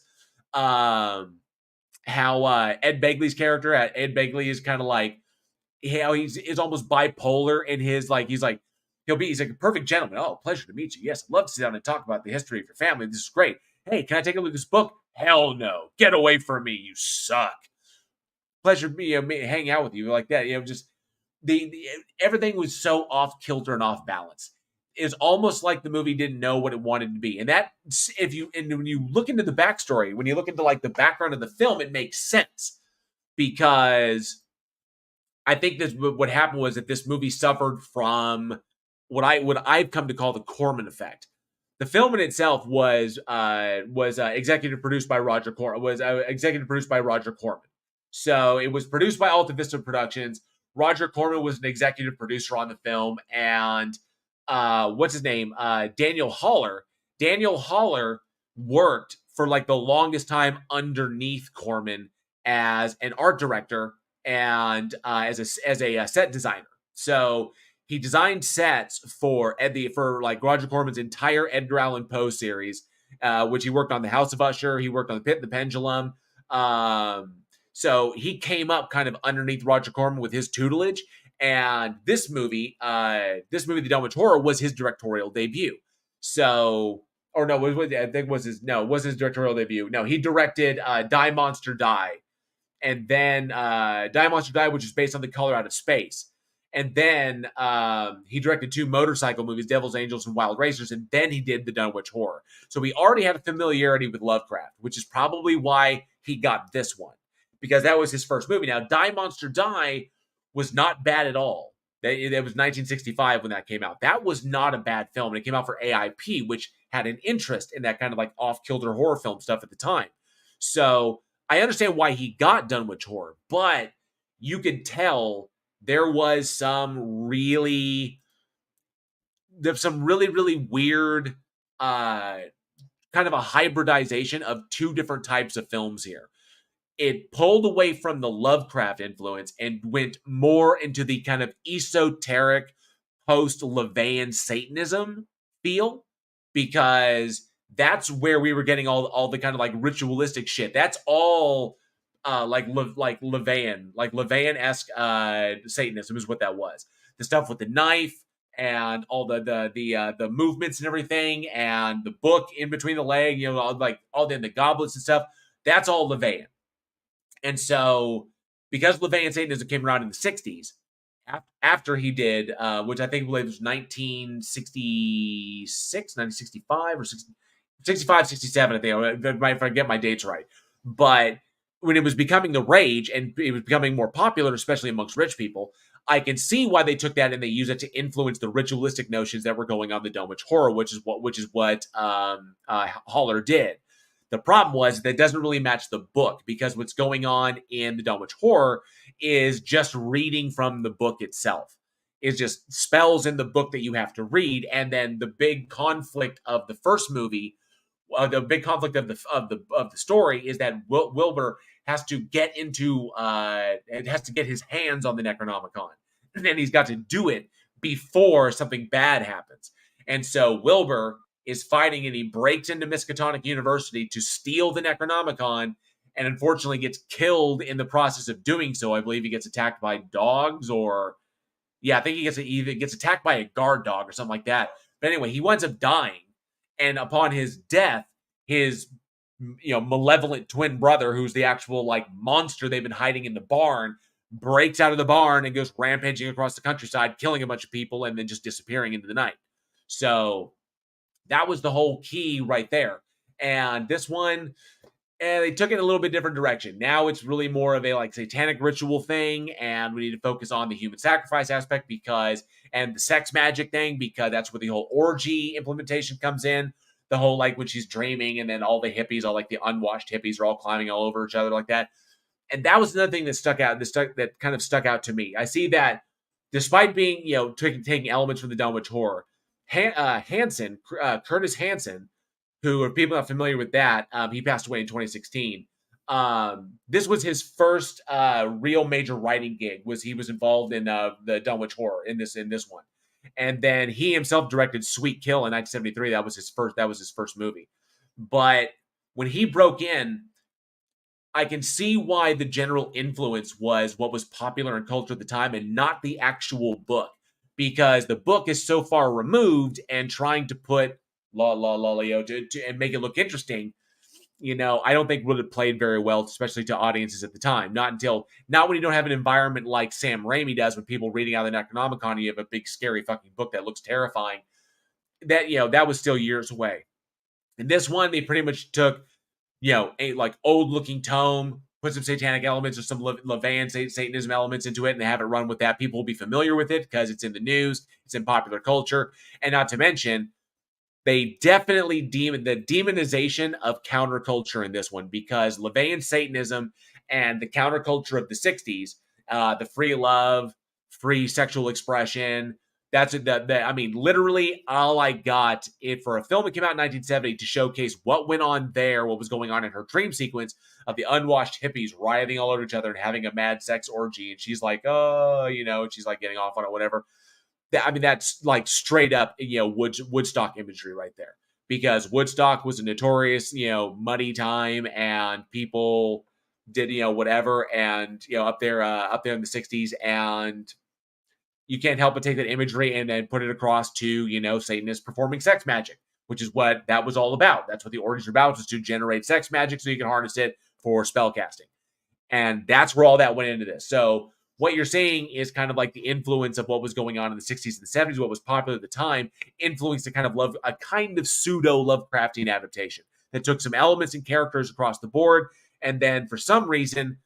How Ed Begley's character, Ed Begley is kind of like, how he's almost bipolar in his, like, he's like a perfect gentleman. Oh, pleasure to meet you. Yes, I'd love to sit down and talk about the history of your family. This is great. Hey, can I take a look at this book? Hell no. Get away from me. You suck. Pleasure to hang out with you like that. Just the everything was so off kilter and off balance. It's almost like the movie didn't know what it wanted to be. And that, when you look into the backstory, when you look into like the background of the film, it makes sense, because I think what happened was that this movie suffered from what I've come to call the Corman effect. The film in itself was executive produced by Roger Corman. So it was produced by Alta Vista Productions. Roger Corman was an executive producer on the film, and what's his name? Daniel Haller. Daniel Haller worked for like the longest time underneath Corman as an art director and as a set designer. So he designed sets for like Roger Corman's entire Edgar Allan Poe series, which he worked on The House of Usher. He worked on The Pit and the Pendulum. So he came up kind of underneath Roger Corman with his tutelage. And this movie, The Dunwich Horror, was his directorial debut. So, or no, I think it wasn't his directorial debut. No, he directed Die Monster Die, and then Die Monster Die, which is based on The Color Out of Space. And then he directed 2 motorcycle movies, Devil's Angels and Wild Racers, and then he did The Dunwich Horror. So he already had a familiarity with Lovecraft, which is probably why he got this one, because that was his first movie. Now, Die Monster Die was not bad at all. It was 1965 when that came out. That was not a bad film, and it came out for AIP, which had an interest in that kind of like off-kilter horror film stuff at the time. So I understand why he got Dunwich Horror, but you could tell there was some really weird kind of a hybridization of 2 different types of films here. It pulled away from the Lovecraft influence and went more into the kind of esoteric post-LaVeyan Satanism feel, because that's where we were getting all the kind of like ritualistic shit. That's all like LaVeyan-esque Satanism is what that was. The stuff with the knife and all the movements and everything, and the book in between the leg, like all the goblets and stuff. That's all LaVeyan. And so, because LaVeyan Satanism came around in the 60s, after he did, which I think was 1966, 1965, or 65, 67, I think, if I get my dates right. But when it was becoming the rage and it was becoming more popular, especially amongst rich people, I can see why they took that and they used it to influence the ritualistic notions that were going on the Dunwich Horror, which is what Haller did. The problem was that it doesn't really match the book, because what's going on in the Dunwich Horror is just reading from the book itself. It's just spells in the book that you have to read, and then the big conflict of the first movie, the big conflict of the story, is that Wilbur has to get his hands on the Necronomicon, and he's got to do it before something bad happens. And so Wilbur is fighting, and he breaks into Miskatonic University to steal the Necronomicon, and unfortunately gets killed in the process of doing so. I believe he gets attacked by dogs, I think he gets attacked by a guard dog or something like that. But anyway, he winds up dying, and upon his death, his malevolent twin brother, who's the actual like monster they've been hiding in the barn, breaks out of the barn and goes rampaging across the countryside, killing a bunch of people, and then just disappearing into the night. So that was the whole key right there. And this one, they took it a little bit different direction. Now it's really more of a like satanic ritual thing, and we need to focus on the human sacrifice aspect and the sex magic thing, because that's where the whole orgy implementation comes in. The whole like when she's dreaming, and then all the hippies, all like the unwashed hippies, are all climbing all over each other like that. And that was another thing that that kind of stuck out to me. I see that despite being taking elements from the Dunwich Horror, Curtis Hanson, who, if people are not familiar with that, he passed away in 2016. This was his first real major writing gig. He was involved in the Dunwich Horror in this one, And then he himself directed Sweet Kill in 1973. That was his first movie. But when he broke in, I can see why the general influence was what was popular in culture at the time and not the actual book, because the book is so far removed, and trying to put and make it look interesting, I don't think would have played very well, especially to audiences at the time. Not when you don't have an environment like Sam Raimi does, when people reading out of the Necronomicon, you have a big scary fucking book that looks terrifying. That was still years away. In this one, they pretty much took a like old looking tome, put some satanic elements or some Levian Satanism elements into it, and they have it run with that. People will be familiar with it because it's in the news, it's in popular culture, and not to mention, they definitely the demonization of counterculture in this one, because Levian Satanism and the counterculture of the 60s, the free love, free sexual expression, literally all I got for a film that came out in 1970 to showcase what went on there, what was going on in her dream sequence of the unwashed hippies rioting all over each other and having a mad sex orgy. And she's like, she's like getting off on it, whatever. That's like straight up, Woodstock imagery right there, because Woodstock was a notorious, muddy time, and people did, whatever. And, up there in the 60s, and you can't help but take that imagery and then put it across to, Satanists performing sex magic, which is what that was all about. That's what the origins are about, was to generate sex magic so you can harness it for spell casting. And that's where all that went into this. So what you're seeing is kind of like the influence of what was going on in the 60s and the 70s, what was popular at the time, influenced a kind of pseudo Lovecraftian adaptation that took some elements and characters across the board, and then for some reason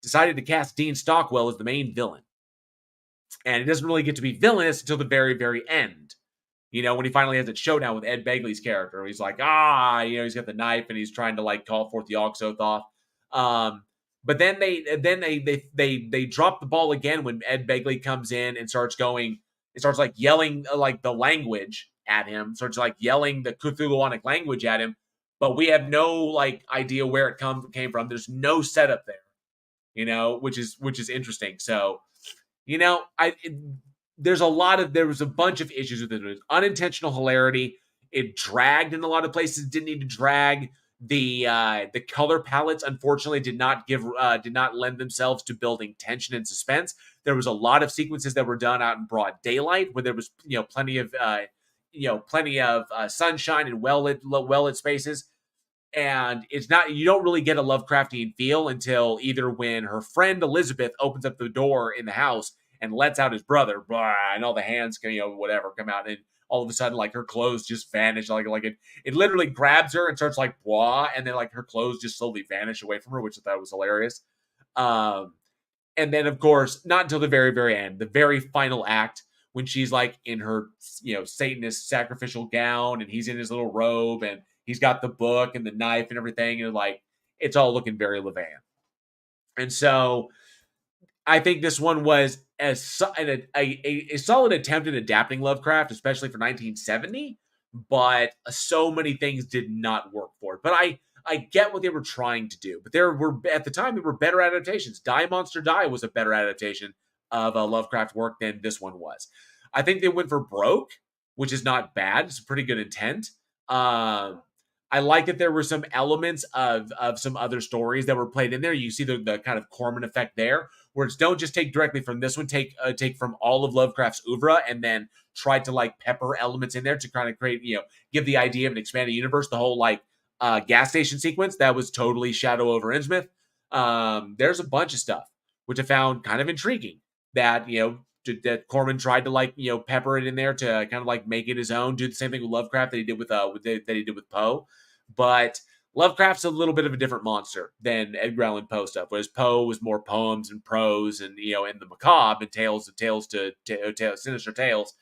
decided to cast Dean Stockwell as the main villain. And it doesn't really get to be villainous until the very, very end. When he finally has that showdown with Ed Begley's character, he's like, he's got the knife and he's trying to like call forth the Yog-Sothoth. But then they drop the ball again when Ed Begley comes in and starts like yelling like the language at him, starts like yelling the Cthulhuanic language at him. But we have no like idea where it came from. There's no setup there, which is interesting. So. There was a bunch of issues with it. It was unintentional hilarity. It dragged in a lot of places. It didn't need to drag. The color palettes, unfortunately, did not lend themselves to building tension and suspense. There was a lot of sequences that were done out in broad daylight, where there was plenty of sunshine and well lit spaces. And you don't really get a Lovecraftian feel until either when her friend Elizabeth opens up the door in the house and lets out his brother, and all the hands come out, and all of a sudden, like, her clothes just vanish, it literally grabs her and starts like, blah, and then like her clothes just slowly vanish away from her, which I thought was hilarious. And then, of course, not until the very, very end, the very final act, when she's like in her, Satanist sacrificial gown, and he's in his little robe, and he's got the book and the knife and everything, and like it's all looking very Levian. And so I think this one was a solid attempt at adapting Lovecraft, especially for 1970, but so many things did not work for it. But I get what they were trying to do. But at the time, there were better adaptations. Die Monster Die was a better adaptation of a Lovecraft work than this one was. I think they went for Broke, which is not bad. It's a pretty good intent. I like that there were some elements of some other stories that were played in there. You see the kind of Corman effect there, where it's don't just take directly from this one, take from all of Lovecraft's oeuvre, and then try to like pepper elements in there to kind of create, give the idea of an expanded universe. The whole like gas station sequence, that was totally Shadow over Innsmouth. There's a bunch of stuff which I found kind of intriguing that that Corman tried to like pepper it in there to kind of like make it his own. Do the same thing with Lovecraft that he did with Poe, but Lovecraft's a little bit of a different monster than Edgar Allan Poe stuff. Whereas Poe was more poems and prose and and the macabre and tales to sinister tales.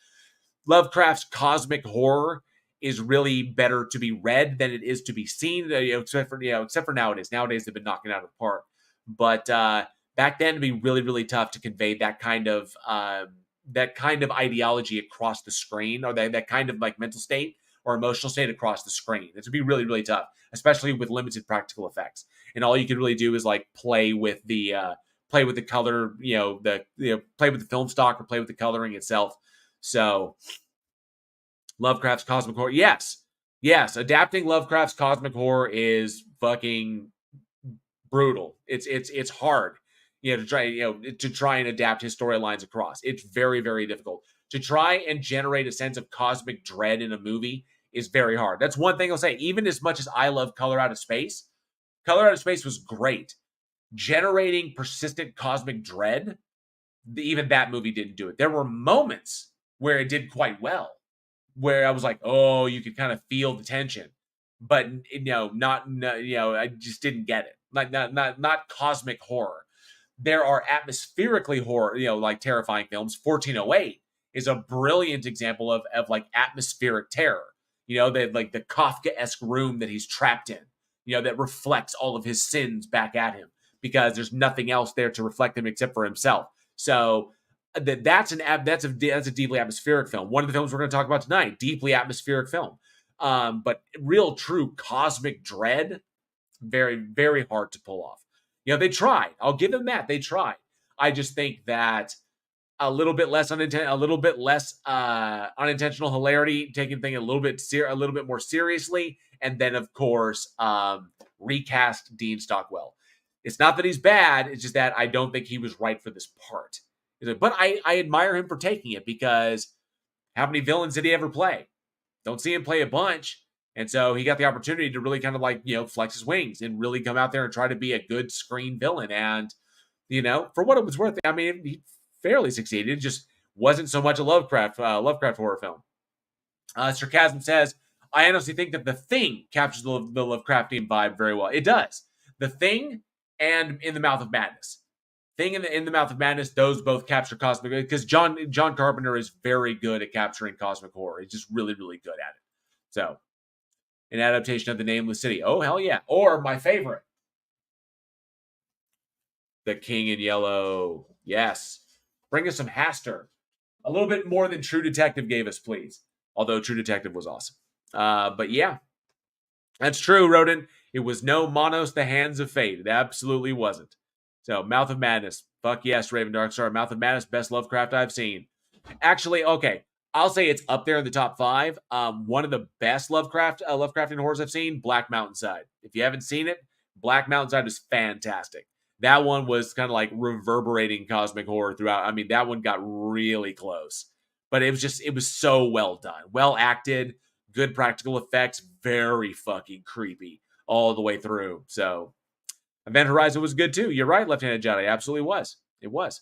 Lovecraft's cosmic horror is really better to be read than it is to be seen. Except for nowadays. Nowadays they've been knocking it out of the park, but back then, it'd be really, really tough to convey that kind of ideology across the screen, or that kind of like mental state or emotional state across the screen. It would be really, really tough, especially with limited practical effects. And all you can really do is like play with the color, play with the film stock or play with the coloring itself. So, Lovecraft's cosmic horror. Yes. Adapting Lovecraft's cosmic horror is fucking brutal. It's hard, to try and adapt his storylines across. It's very, very difficult. To try and generate a sense of cosmic dread in a movie is very hard. That's one thing I'll say. Even as much as I love Color Out of Space was great. Generating persistent cosmic dread, even that movie didn't do it. There were moments where it did quite well, where I was like, oh, you could kind of feel the tension, but I just didn't get it. Not cosmic horror. There are atmospherically horror, like terrifying films. 1408 is a brilliant example of like atmospheric terror. They like the Kafka-esque room that he's trapped in, that reflects all of his sins back at him because there's nothing else there to reflect him except for himself. So that's a deeply atmospheric film. One of the films we're going to talk about tonight, deeply atmospheric film. But real, true cosmic dread, very, very hard to pull off. They tried. I'll give them that. They tried. I just think that a little bit less unintentional hilarity, taking things a little bit more seriously, and then of course recast Dean Stockwell. It's not that he's bad. It's just that I don't think he was right for this part. But I admire him for taking it, because how many villains did he ever play? Don't see him play a bunch. And so he got the opportunity to really kind of flex his wings and really come out there and try to be a good screen villain. And, for what it was worth, I mean, he fairly succeeded. It just wasn't so much a Lovecraft horror film. Sarcasm says, I honestly think that The Thing captures the Lovecraftian vibe very well. It does. The Thing and In the Mouth of Madness. Thing and In the Mouth of Madness, those both capture cosmic, because John Carpenter is very good at capturing cosmic horror. He's just really, really good at it. So, an adaptation of The Nameless City. Oh, hell yeah. Or my favorite, The King in Yellow. Yes. Bring us some Haster. A little bit more than True Detective gave us, please. Although True Detective was awesome. But yeah, that's true, Rodent. It was no Monos, the Hands of Fate. It absolutely wasn't. So, Mouth of Madness. Fuck yes, Raven Darkstar. Mouth of Madness, best Lovecraft I've seen. Actually, okay. I'll say it's up there in the top 5. One of the best Lovecraftian horrors I've seen, Black Mountainside. If you haven't seen it, Black Mountainside is fantastic. That one was kind of like reverberating cosmic horror throughout. I mean, that one got really close. But it was so well done. Well acted, good practical effects, very fucking creepy all the way through. So, Event Horizon was good too. You're right, Left-Handed Jedi. Absolutely was. It was.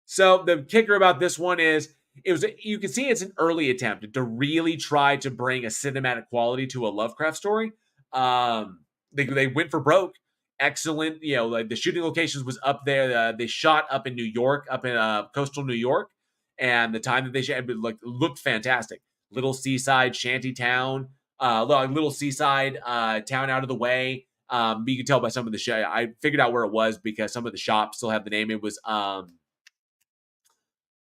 So, the kicker about this one is, you can see it's an early attempt to really try to bring a cinematic quality to a Lovecraft story. They went for broke. Excellent, like the shooting locations was up there. They shot up in New York, up in coastal New York, and the time that they shot looked fantastic. Little seaside shanty town, little seaside town out of the way. You can tell by some of the I figured out where it was because some of the shops still have the name. It was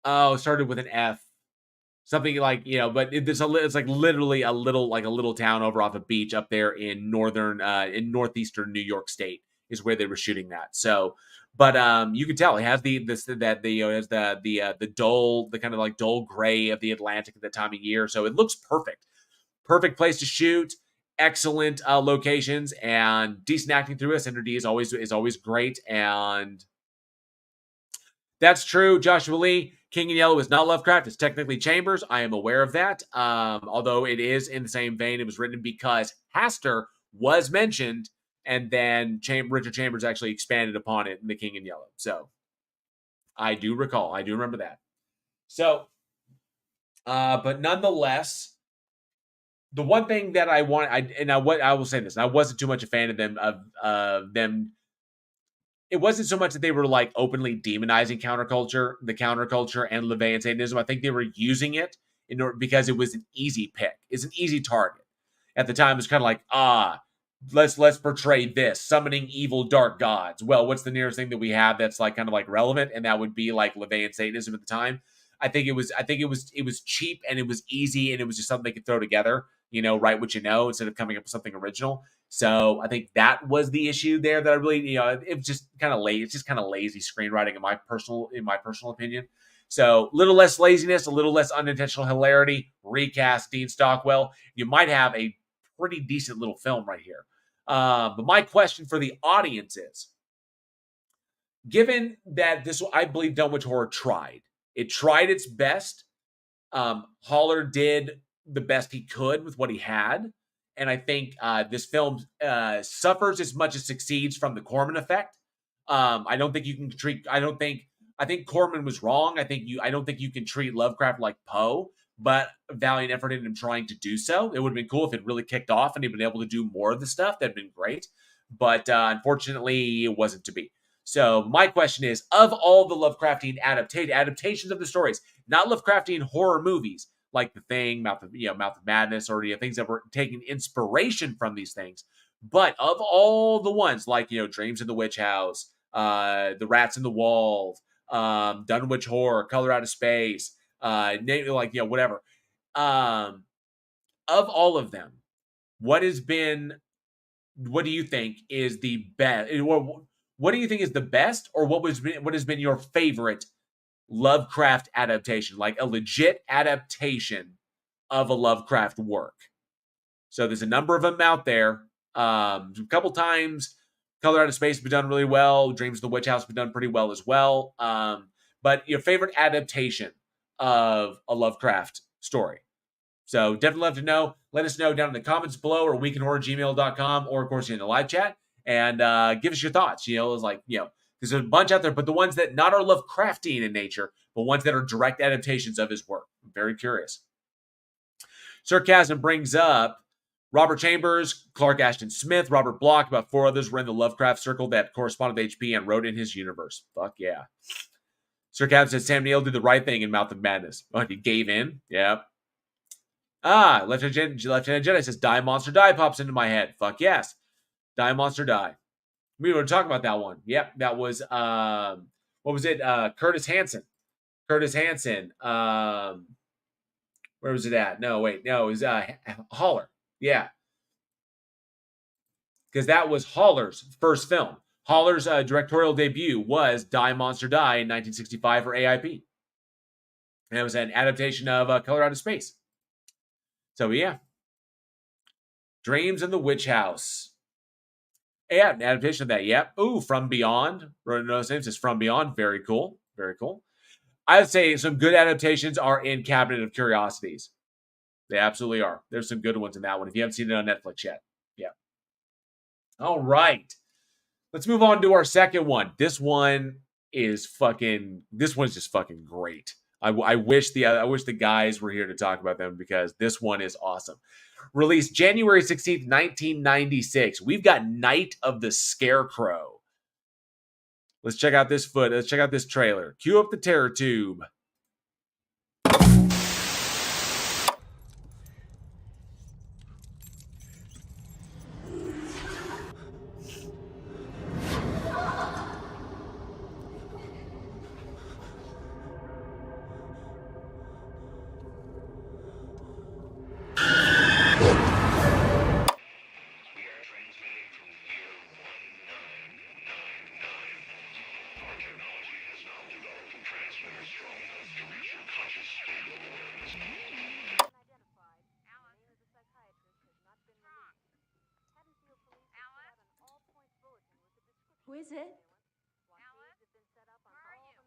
it started with an F. Something like, but it's like literally a little town over off a beach up there in northeastern New York State is where they were shooting that. So, but you can tell it has the dull, the kind of like dull gray of the Atlantic at the time of year. So it looks perfect. Perfect place to shoot. Excellent locations and decent acting through it. Senator D is always great, and that's true. Joshua Lee. King in Yellow is not Lovecraft. It's technically Chambers. I am aware of that. Although it is in the same vein. It was written because Haster was mentioned, and then Richard Chambers actually expanded upon it in The King in Yellow. So I do recall. I do remember that. So, but nonetheless, the one thing that I will say this. I wasn't too much a fan of them. It wasn't so much that they were like openly demonizing the counterculture and LaVeyan Satanism. I think they were using it because it was an easy pick. It's an easy target. At the time, it was kind of like, let's portray this, summoning evil dark gods. Well, what's the nearest thing that we have that's like kind of like relevant? And that would be like LaVeyan Satanism at the time. I think it was cheap and it was easy and it was just something they could throw together, write what instead of coming up with something original. So I think that was the issue there that I really, it was just kind of lazy. It's just kind of lazy screenwriting in my personal opinion. So a little less laziness, a little less unintentional hilarity, recast Dean Stockwell. You might have a pretty decent little film right here. But my question for the audience is, given that this, I believe Dunwich Horror tried. It tried its best. Haller did the best he could with what he had. And I think this film suffers as much as succeeds from the Corman effect. I don't think you can treat, I think Corman was wrong. I don't think you can treat Lovecraft like Poe, but valiant effort in him trying to do so. It would have been cool if it really kicked off and he'd been able to do more of the stuff. That'd been great. But unfortunately, it wasn't to be. So my question is, of all the Lovecraftian adaptations of the stories, not Lovecraftian horror movies like The Thing, Mouth of Madness, or things that were taking inspiration from these things, but of all the ones like Dreams in the Witch House, The Rats in the Walls, Dunwich Horror, Color Out of Space, whatever. Of all of them, what do you think is the best? What do you think is the best, or what has been your favorite Lovecraft adaptation, like a legit adaptation of a Lovecraft work? So there's a number of them out there. A couple times, Color Out of Space has been done really well. Dreams of the Witch House has been done pretty well as well. But your favorite adaptation of a Lovecraft story. So definitely love to know. Let us know down in the comments below, or weekinhorror@gmail.com, or of course in the live chat. And give us your thoughts. There's a bunch out there, but the ones that not are Lovecraftian in nature, but ones that are direct adaptations of his work. I'm very curious. Sarcasm brings up Robert Chambers, Clark Ashton Smith, Robert Bloch, about 4 others were in the Lovecraft circle that corresponded with HP and wrote in his universe. Fuck yeah. Sarcasm said Sam Neill did the right thing in Mouth of Madness. Oh, he gave in? Yeah. Lieutenant Jedi says, Die Monster Die pops into my head. Fuck yes. Die Monster Die. We were talking about that one. Yep, that was, what was it? Curtis Hanson. Where was it at? No, wait. No, it was Haller. Yeah. Because that was Haller's first film. Haller's directorial debut was Die Monster Die in 1965 for AIP. And it was an adaptation of Color Out of Space. So, yeah. Dreams in the Witch House. Yeah, an adaptation of that. Yep. Ooh, From Beyond. Wrote no names. It's From Beyond. Very cool. Very cool. I'd say some good adaptations are in Cabinet of Curiosities. They absolutely are. There's some good ones in that one if you haven't seen it on Netflix yet. Yeah. All right. Let's move on to our second one. This one's just fucking great. I wish the guys were here to talk about them, because this one is awesome. Released January 16th, 1996. We've got Night of the Scarecrow. Let's check out this Let's check out this trailer. Cue up the terror tube. Who is it?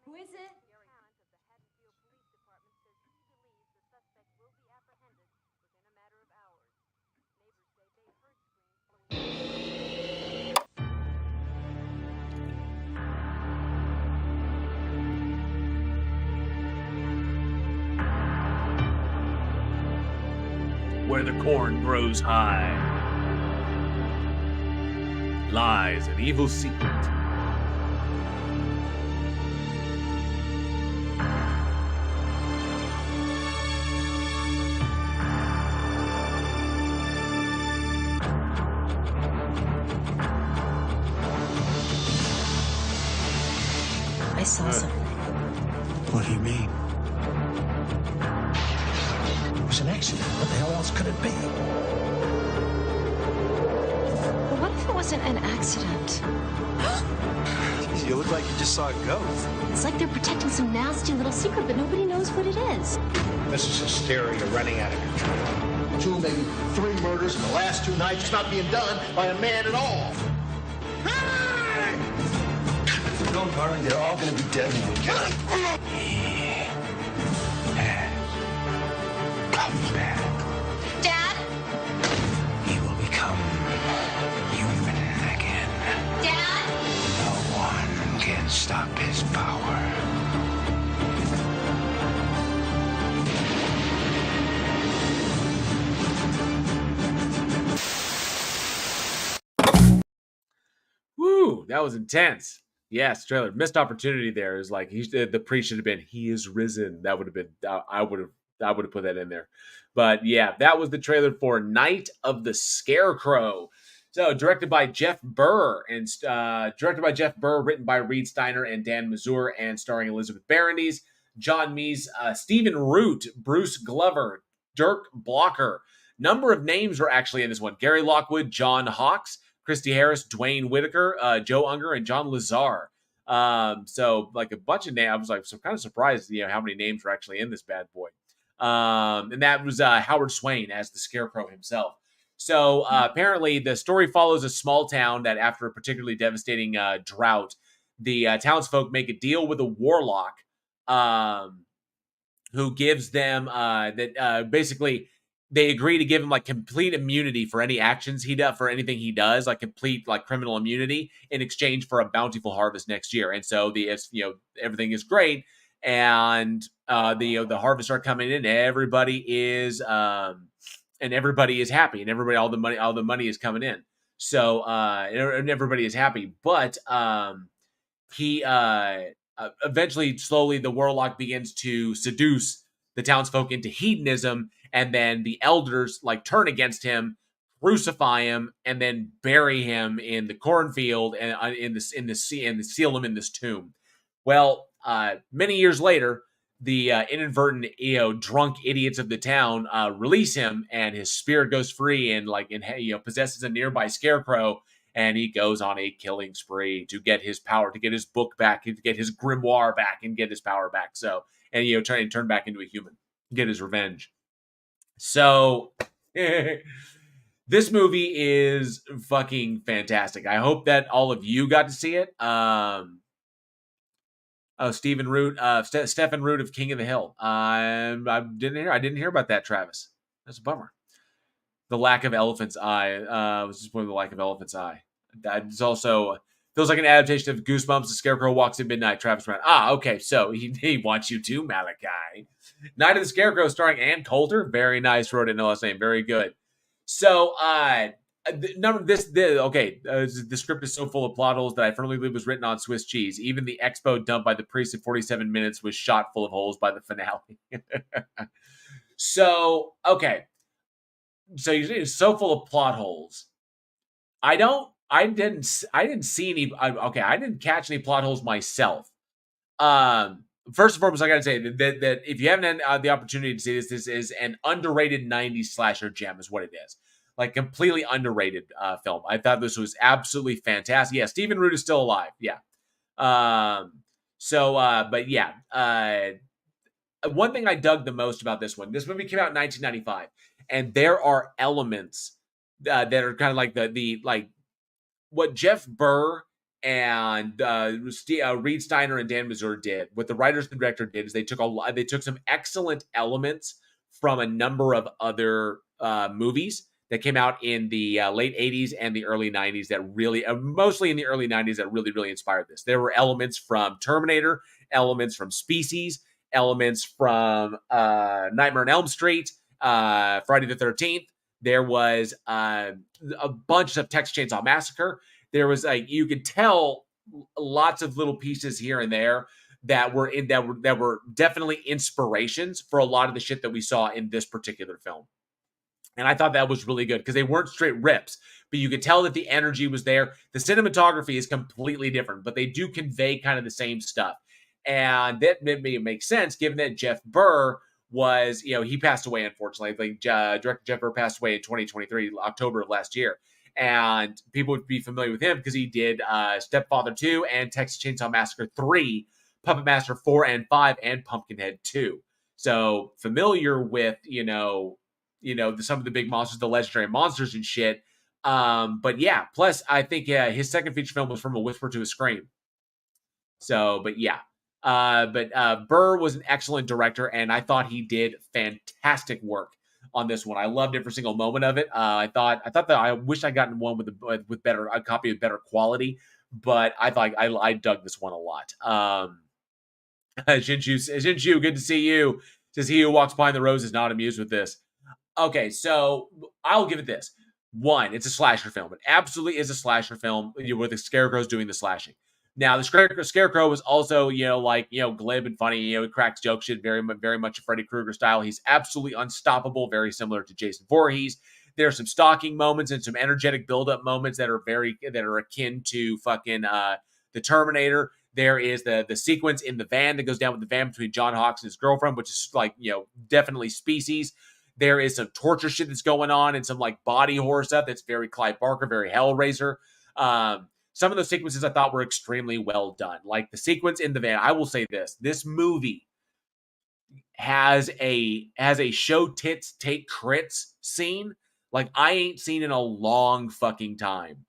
Who is it? Where the corn grows high lies an evil secret. I saw something. What do you mean? It was an accident. What the hell else could it be? But what if it wasn't an accident? You look like you just saw a ghost. It's like they're protecting some nasty little secret, but nobody knows what it is. This is hysteria running out of control. 2, maybe 3 murders in the last 2 nights. It's not being done by a man at all. If we don't hurry, they're all gonna be dead when we get them. Come back. Dad? He will become human again. Dad? No one can stop his power. Woo, that was intense. Yes, trailer. Missed opportunity there is like the pre should have been he is risen. That would have been I would have put that in there. But yeah, that was the trailer for Night of the Scarecrow. So directed by Jeff Burr written by Reed Steiner and Dan Mazur, and starring Elizabeth Berendise, John Meese, Stephen Root, Bruce Glover, Dirk Blocker. Number of names were actually in this one: Gary Lockwood, John Hawkes, Christy Harris, Dwayne Whitaker, Joe Unger, and John Lazar. So like a bunch of names. I was like, so kind of surprised, how many names were actually in this bad boy. And that was Howard Swain as the Scarecrow himself. So apparently the story follows a small town that after a particularly devastating drought, the townsfolk make a deal with a warlock who gives them basically they agree to give him like complete immunity for any actions he does, for anything he does, like complete like criminal immunity in exchange for a bountiful harvest next year. And so everything is great, and the harvests are coming in. Everybody is everybody is happy, and all the money is coming in. So and everybody is happy, but he eventually, slowly, the warlock begins to seduce the townsfolk into hedonism, and then the elders like turn against him, crucify him, and then bury him in the cornfield and seal him in this tomb. Well, many years later, the inadvertent, drunk idiots of the town release him, and his spirit goes free and possesses a nearby scarecrow, and he goes on a killing spree to get his power, to get his book back, to get his grimoire back, and get his power back. So, and try and turn back into a human, get his revenge. So, this movie is fucking fantastic. I hope that all of you got to see it. Stephen Root, Stephen Root of King of the Hill. I didn't hear about that, Travis. That's a bummer. The Lack of Elephant's Eye was just one of the Lack of Elephant's Eye. That's also feels like an adaptation of Goosebumps. The Scarecrow Walks at Midnight. Travis Brown. Okay, so he wants you to, Malachi. Night of the Scarecrow, starring Ann Coulter. Very nice. Wrote it in the last name. Very good. So, the script is so full of plot holes that I firmly believe was written on Swiss cheese. Even the expo dump by the priest in 47 minutes was shot full of holes by the finale. So, okay. So it's so full of plot holes. I didn't see any. I didn't catch any plot holes myself. First and foremost, I gotta say that if you haven't had the opportunity to see this is an underrated 90s slasher gem, is what it is. Like completely underrated film. I thought this was absolutely fantastic. Yeah, Stephen Root is still alive. Yeah. But yeah. One thing I dug the most about this movie came out in 1995, and there are elements that are kind of like the what Jeff Burr and Reed Steiner and Dan Mazur did. What the writers and director did is they took some excellent elements from a number of other movies that came out in the late 80s and the early 90s that really, mostly in the early 90s, that really, really inspired this. There were elements from Terminator, elements from Species, elements from Nightmare on Elm Street, Friday the 13th. There was a bunch of Texas Chainsaw Massacre. There was you could tell lots of little pieces here and there that were definitely inspirations for a lot of the shit that we saw in this particular film. And I thought that was really good because they weren't straight rips, but you could tell that the energy was there. The cinematography is completely different, but they do convey kind of the same stuff. And that makes sense given that Jeff Burr was, he passed away, unfortunately. Director Jeff Burr passed away in 2023, October of last year. And people would be familiar with him because he did Stepfather 2 and Texas Chainsaw Massacre 3, Puppet Master 4 and 5, and Pumpkinhead 2. So familiar with, some of the big monsters, the legendary monsters and shit. But yeah, plus I think his second feature film was From a Whisper to a Scream. So, but yeah. Burr was an excellent director, and I thought he did fantastic work on this one. I loved every single moment of it. I thought that I wish I'd gotten one with a copy with better quality, but I thought I dug this one a lot. Shinshu, good to see you. Says he who walks behind the rose is not amused with this. Okay, so I'll give it this. One, it's a slasher film. It absolutely is a slasher film where the Scarecrow's doing the slashing. Now, the Scarecrow was also, glib and funny. He cracks jokes, shit, very much a Freddy Krueger style. He's absolutely unstoppable, very similar to Jason Voorhees. There are some stalking moments and some energetic build-up moments that are akin to fucking the Terminator. There is the sequence in the van that goes down with the van between John Hawkes and his girlfriend, which is definitely Species. There is some torture shit that's going on and some body horror stuff that's very Clive Barker, very Hellraiser. Some of those sequences I thought were extremely well done. Like the sequence in the van, I will say this movie has a show tits take crits scene like I ain't seen in a long fucking time.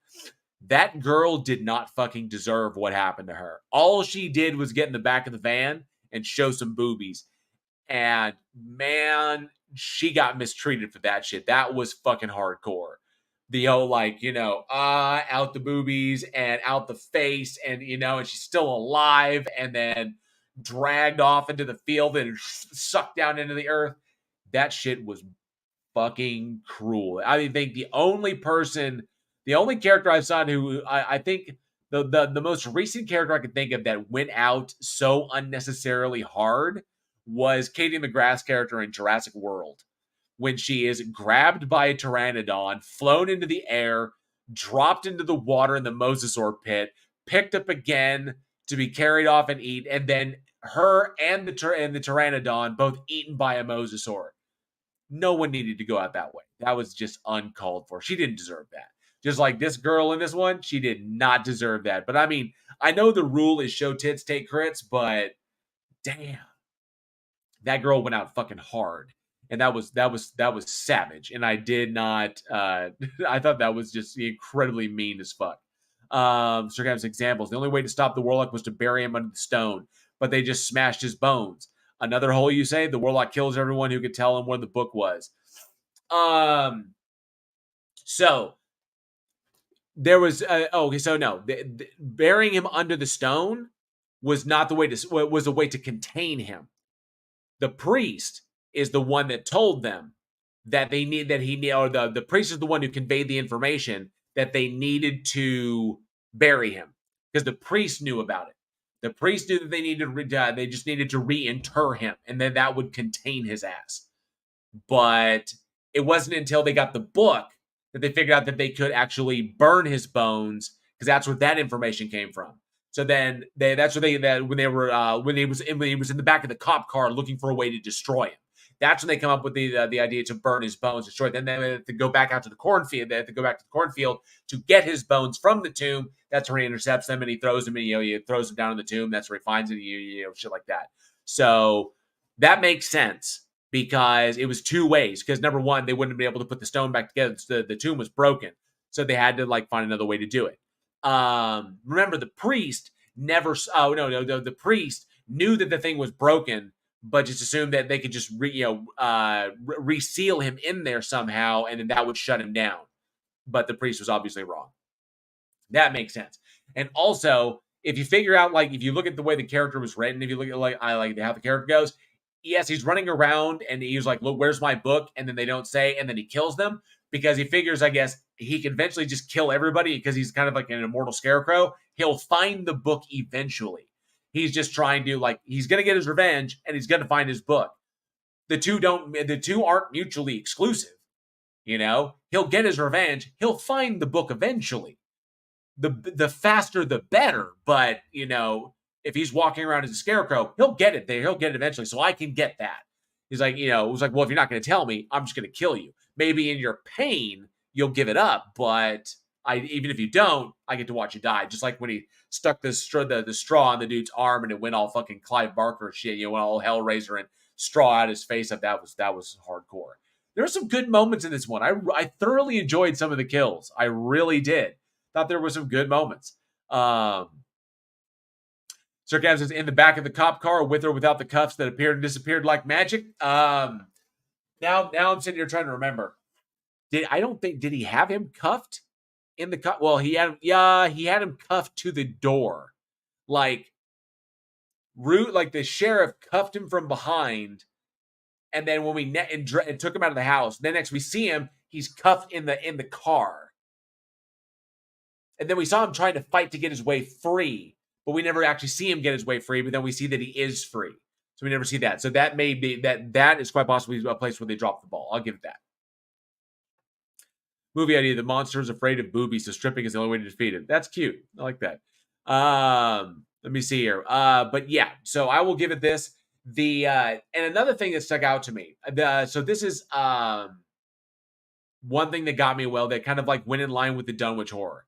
That girl did not fucking deserve what happened to her. All she did was get in the back of the van and show some boobies. And man, she got mistreated for that shit. That was fucking hardcore. The whole out the boobies and out the face and, and she's still alive and then dragged off into the field and sucked down into the earth. That shit was fucking cruel. I think the only character I've seen who I think the most recent character I could think of that went out so unnecessarily hard was Katie McGrath's character in Jurassic World. When she is grabbed by a pteranodon, flown into the air, dropped into the water in the mosasaur pit, picked up again to be carried off and eat, and then her and the pteranodon both eaten by a mosasaur. No one needed to go out that way. That was just uncalled for. She didn't deserve that. Just like this girl in this one, she did not deserve that. But I mean, I know the rule is show tits, take crits, but damn. That girl went out fucking hard. And that was savage. And I did not I thought that was just incredibly mean as fuck. Sarcastic examples. The only way to stop the warlock was to bury him under the stone, but they just smashed his bones. Another hole, you say? The warlock kills everyone who could tell him where the book was. So there was burying him under the stone was not the way was a way to contain him. The priest is the one that told them that the priest is the one who conveyed the information that they needed to bury him because the priest knew about it. The priest knew that they just needed to reinter him and then that would contain his ass. But it wasn't until they got the book that they figured out that they could actually burn his bones because that's where that information came from. So then when he was in the back of the cop car looking for a way to destroy him. That's when they come up with the idea to burn his bones, destroy it. Then they have to go back out to the cornfield. They have to go back to the cornfield to get his bones from the tomb. That's where he intercepts them and he throws them. And, he throws them down in the tomb. That's where he finds it. Shit like that. So that makes sense because it was two ways. Because number one, they wouldn't be able to put the stone back together. The tomb was broken, so they had to find another way to do it. Remember, the priest the priest knew that the thing was broken, but just assumed that they could just reseal him in there somehow, and then that would shut him down. But the priest was obviously wrong. That makes sense. And also, if you figure out, if you look at the way the character was written, if you look at how the character goes, yes, he's running around and he's like, look, where's my book? And then they don't say, and then he kills them because he figures, I guess, he can eventually just kill everybody because he's kind of like an immortal scarecrow. He'll find the book eventually. He's just trying to he's going to get his revenge and he's going to find his book. The two aren't mutually exclusive. He'll get his revenge. He'll find the book eventually. The faster, the better. But, if he's walking around as a scarecrow, he'll get it there. He'll get it eventually. So I can get that. He's like, it was like, well, if you're not going to tell me, I'm just going to kill you. Maybe in your pain, you'll give it up. But even if you don't, I get to watch you die. Just like when he stuck the straw on the dude's arm and it went all fucking Clive Barker shit. Went all Hellraiser and straw out his face. That was hardcore. There were some good moments in this one. I thoroughly enjoyed some of the kills. I really did. Thought there were some good moments. Sarcasm is in the back of the cop car with or without the cuffs that appeared and disappeared like magic. Now I'm sitting here trying to remember. Did he have him cuffed in the cuff? Well, he had him cuffed to the door. Like the sheriff cuffed him from behind. And then when we and took him out of the house, then next we see him, he's cuffed in the car. And then we saw him trying to fight to get his way free, but we never actually see him get his way free. But then we see that he is free, so we never see that. So that may be that is quite possibly a place where they dropped the ball. I'll give it that. Movie idea: the monster is afraid of boobies, so stripping is the only way to defeat it. That's cute. I like that. Let me see here. But yeah, so I will give it this. And another thing that stuck out to me. So this is one thing that got me that kind of like went in line with the Dunwich horror.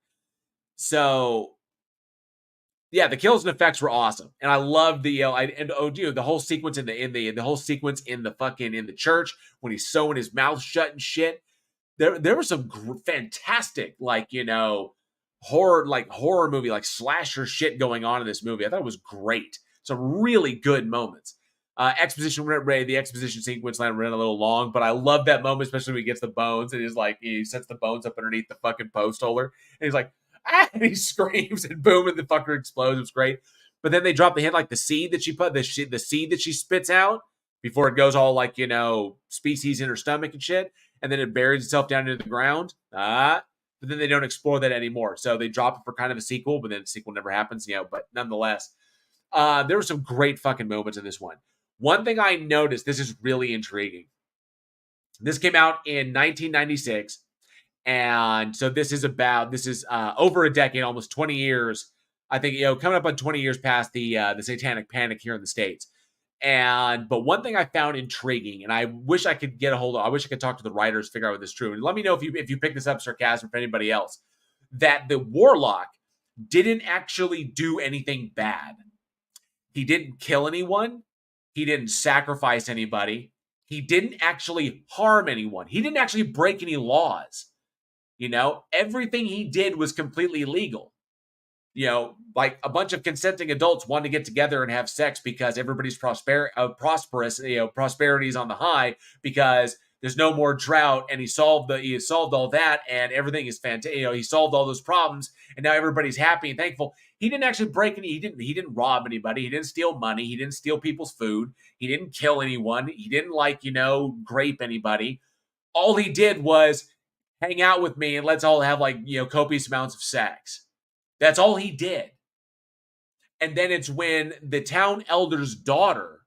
So yeah, the kills and effects were awesome, and I loved the the whole sequence in the church when he's sewing his mouth shut and shit. There was some fantastic horror movie slasher shit going on in this movie. I thought it was great. Some really good moments. The exposition sequence ran a little long, but I love that moment, especially when he gets the bones and he sets the bones up underneath the fucking post holder, and he's like, ah, and he screams and boom, and the fucker explodes. It was great. But then they drop the hint the seed that she put, the seed that she spits out before it goes all species in her stomach and shit, and then it buries itself down into the ground. But then they don't explore that anymore. So they drop it for kind of a sequel, but then the sequel never happens, but nonetheless, there were some great fucking moments in this one. One thing I noticed, this is really intriguing. This came out in 1996. And so this is over a decade, almost 20 years. I think, coming up on 20 years past the satanic panic here in the States. But one thing I found intriguing, and I wish I could I wish I could talk to the writers, figure out if this is true. And let me know if you pick this up, sarcasm, for anybody else, that the warlock didn't actually do anything bad. He didn't kill anyone. He didn't sacrifice anybody. He didn't actually harm anyone. He didn't actually break any laws. Everything he did was completely legal. Like a bunch of consenting adults wanted to get together and have sex because everybody's prosperous, prosperity's on the high because there's no more drought, and he solved all that, and everything is fantastic. He solved all those problems, and now everybody's happy and thankful. He didn't actually break any. He didn't rob anybody. He didn't steal money. He didn't steal people's food. He didn't kill anyone. He didn't grape anybody. All he did was hang out with me and let's all have copious amounts of sex. That's all he did. And then it's when the town elder's daughter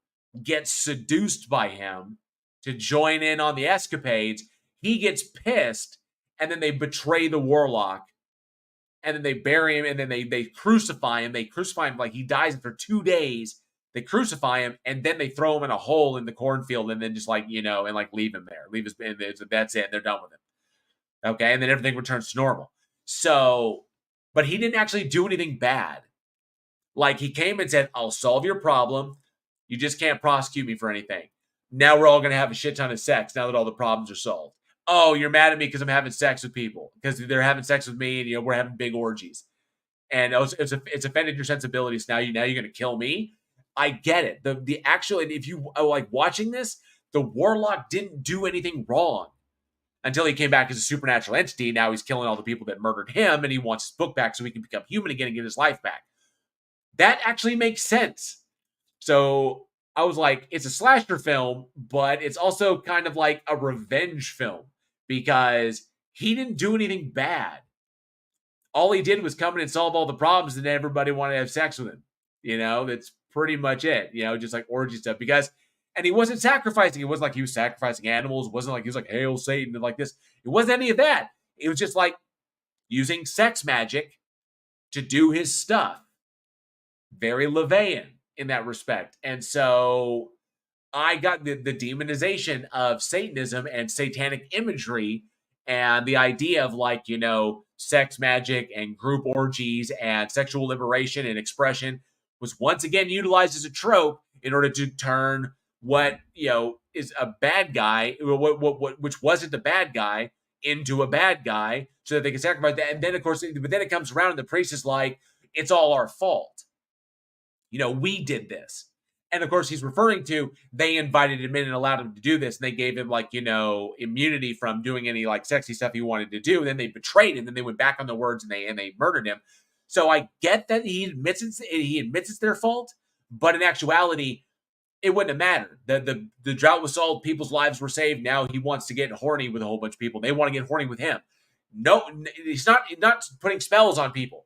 gets seduced by him to join in on the escapades, he gets pissed, and then they betray the warlock, and then they bury him, and then they crucify him. They crucify him he dies for 2 days. They crucify him, and then they throw him in a hole in the cornfield, and then just leave him there. That's it. They're done with him. Okay, and then everything returns to normal. So, but he didn't actually do anything bad. He came and said, I'll solve your problem. You just can't prosecute me for anything. Now we're all going to have a shit ton of sex now that all the problems are solved. Oh, you're mad at me because I'm having sex with people. Because they're having sex with me and, we're having big orgies. And it's offended your sensibilities. Now you're going to kill me? I get it. The actual, and if you watching this, the warlock didn't do anything wrong. Until he came back as a supernatural entity. Now he's killing all the people that murdered him, and he wants his book back so he can become human again and get his life back. That actually makes sense. So I was like, it's a slasher film, but it's also kind of like a revenge film because he didn't do anything bad. All he did was come in and solve all the problems, and everybody wanted to have sex with him. That's pretty much it. Just like orgy stuff and he wasn't sacrificing. It wasn't like he was sacrificing animals. It wasn't like he was like, hail Satan and like this. It wasn't any of that. It was just using sex magic to do his stuff. Very LaVeyan in that respect. And so I got the demonization of Satanism and satanic imagery And the idea of like, sex magic and group orgies and sexual liberation and expression was once again utilized as a trope in order to turn what, is a bad guy, which wasn't a bad guy, into a bad guy so that they can sacrifice that. And then, of course, but then it comes around and the priest is like, it's all our fault. We did this. And of course, he's referring to they invited him in and allowed him to do this. And they gave him like, immunity from doing any like sexy stuff he wanted to do. And then they betrayed him. Then they went back on their words and they murdered him. So I get that he admits it's their fault. But in actuality, it wouldn't have mattered. The drought was solved. People's lives were saved. Now he wants to get horny with a whole bunch of people. They want to get horny with him. No, he's not putting spells on people.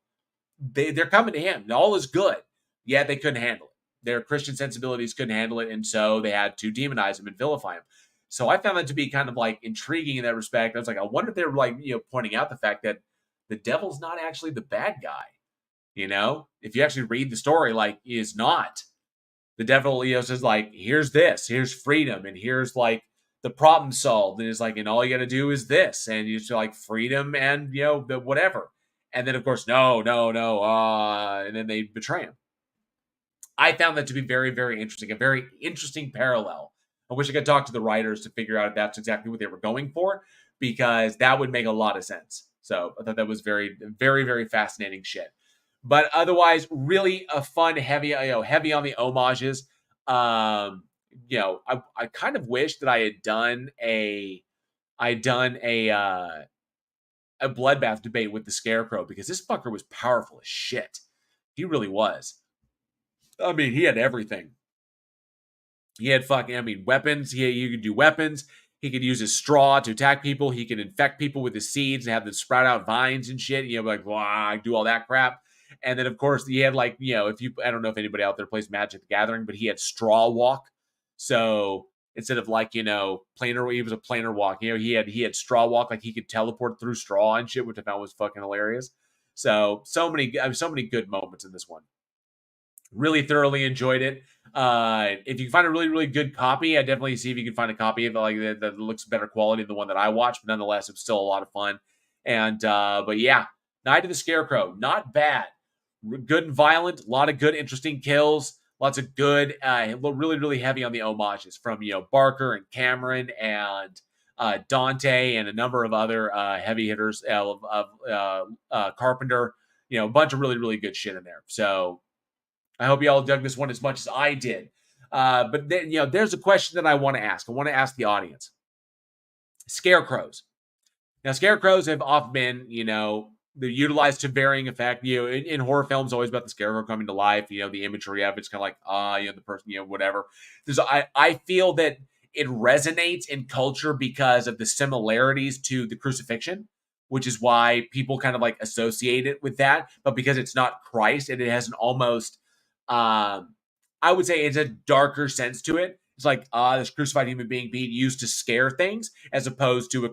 They're coming to him. All is good. Yeah, they couldn't handle it. Their Christian sensibilities couldn't handle it, and so they had to demonize him and vilify him. So I found that to be kind of like intriguing in that respect. I was like, I wonder if they were like, pointing out the fact that the devil's not actually the bad guy. If you actually read the story, like, he is not. The devil, says like, here's this, here's freedom, and here's like the problem solved. And it's like, and all you got to do is this, and you just like freedom and the whatever. And then of course, no, and then they betray him. I found that to be very, very interesting, a very interesting parallel. I wish I could talk to the writers to figure out if that's exactly what they were going for, because that would make a lot of sense. So I thought that was very, very, very fascinating shit. But otherwise, really a fun, heavy on the homages. I kind of wish that I had done a bloodbath debate with the Scarecrow, because this fucker was powerful as shit. He really was. I mean, he had everything. He had weapons. You could do weapons. He could use his straw to attack people. He could infect people with his seeds and have them sprout out vines and shit. Do all that crap. And then, of course, he had I don't know if anybody out there plays Magic the Gathering, but he had straw walk. So instead of planar, he was a planar walk. He had straw walk, like he could teleport through straw and shit, which I found was fucking hilarious. So many good moments in this one. Really thoroughly enjoyed it. If you can find a really, really good copy, I definitely see if you can find a copy of it that looks better quality than the one that I watched. But nonetheless, it's still a lot of fun. And but yeah, Night of the Scarecrow, not bad. Good and violent. A lot of good, interesting kills. Lots of good. Really, really heavy on the homages from Barker and Cameron and Dante and a number of other heavy hitters of Carpenter. A bunch of really, really good shit in there. So I hope you all dug this one as much as I did. But then, there's a question that I want to ask. I want to ask the audience. Scarecrows. Now, scarecrows have often been, they're utilized to varying effect. In horror films, always about the scarecrow coming to life. The imagery of it's kind of like, the person, whatever. I feel that it resonates in culture because of the similarities to the crucifixion, which is why people kind of like associate it with that. But because it's not Christ, and it has an almost, I would say it's a darker sense to it. It's like, this crucified human being being used to scare things, as opposed to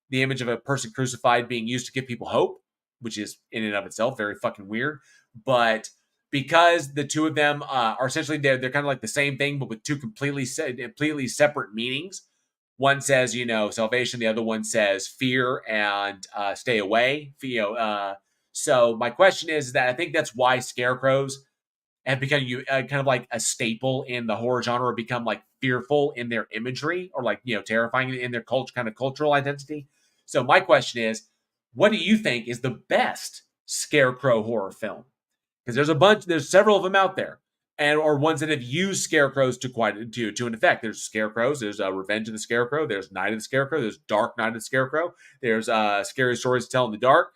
the image of a person crucified being used to give people hope, which is in and of itself very fucking weird. But because the two of them are essentially, they're kind of like the same thing, but with two completely separate meanings. One says, salvation. The other one says fear and stay away. So my question is that I think that's why scarecrows have become kind of like a staple in the horror genre, become like fearful in their imagery, or like, terrifying in their kind of cultural identity. So my question is, what do you think is the best scarecrow horror film? Because there's several of them out there, or ones that have used scarecrows to an effect. There's Scarecrows, there's Revenge of the Scarecrow, there's Night of the Scarecrow, there's Dark Night of the Scarecrow, there's Scary Stories to Tell in the Dark.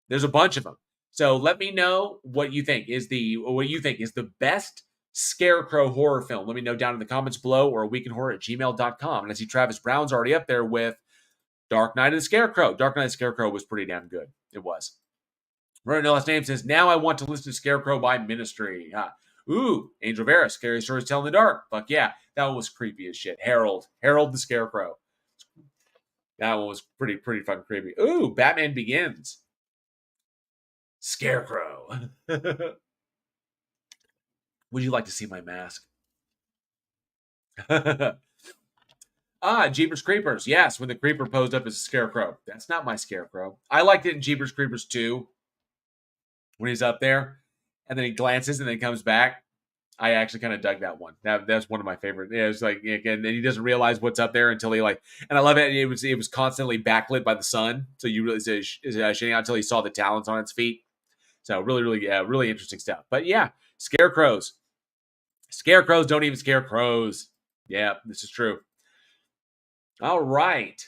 There's a bunch of them. So let me know what you think is the best scarecrow horror film. Let me know down in the comments below, or weekinhorror@gmail.com. And I see Travis Brown's already up there with Dark Night of the Scarecrow. Dark Night of the Scarecrow was pretty damn good. It was. Running No Last Name says, now I want to listen to Scarecrow by Ministry. Ooh, Angel Vera, Scary Stories to Tell in the Dark. Fuck yeah. That one was creepy as shit. Harold the Scarecrow. That one was pretty fucking creepy. Ooh, Batman Begins. Scarecrow. Would you like to see my mask? Jeepers Creepers. Yes, when the creeper posed up as a scarecrow. That's not my scarecrow. I liked it in Jeepers Creepers 2 when he's up there and then he glances and then comes back. I actually kind of dug that one. That's one of my favorite. Yeah, it was like, and then he doesn't realize what's up there until he and I love it. It was constantly backlit by the sun, so you really is shining out until he saw the talons on its feet. So really interesting stuff. But yeah, scarecrows. Scarecrows don't even scare crows. Yeah, this is true. All right.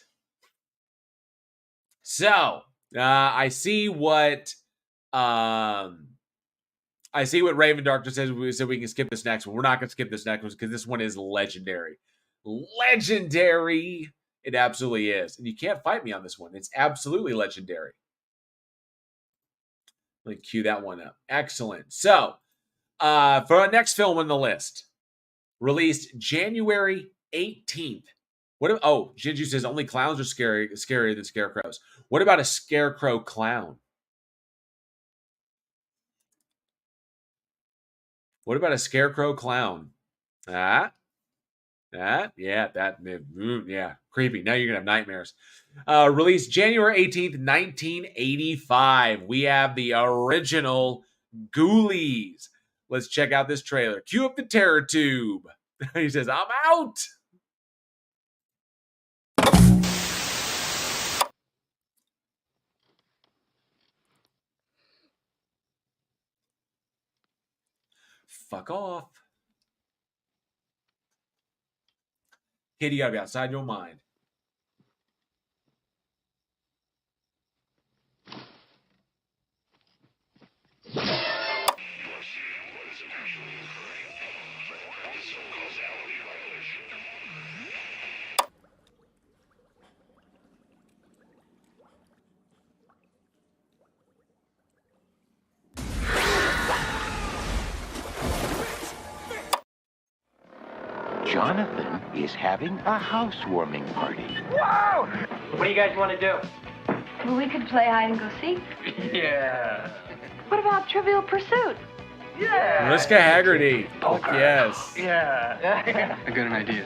So I see what Raven Doctor says. We said we can skip this next one. We're not going to skip this next one because this one is legendary. Legendary. It absolutely is. And you can't fight me on this one. It's absolutely legendary. Let me cue that one up. Excellent. So, for our next film on the list, released January 18th. Jinju says only clowns are scarier than scarecrows. What about a scarecrow clown? What about a scarecrow clown? Yeah, creepy. Now you're gonna have nightmares. Released January 18th, 1985. We have the original Ghoulies. Let's check out this trailer. Cue up the terror tube. He says, I'm out. Fuck off. Kid, you gotta be outside your mind. Jonathan is having a housewarming party. Whoa! What do you guys want to do? Well, we could play hide and go seek. Yeah. What about Trivial Pursuit? Yeah. Mariska Haggerty. Poker. Yes. Yeah. I got an idea.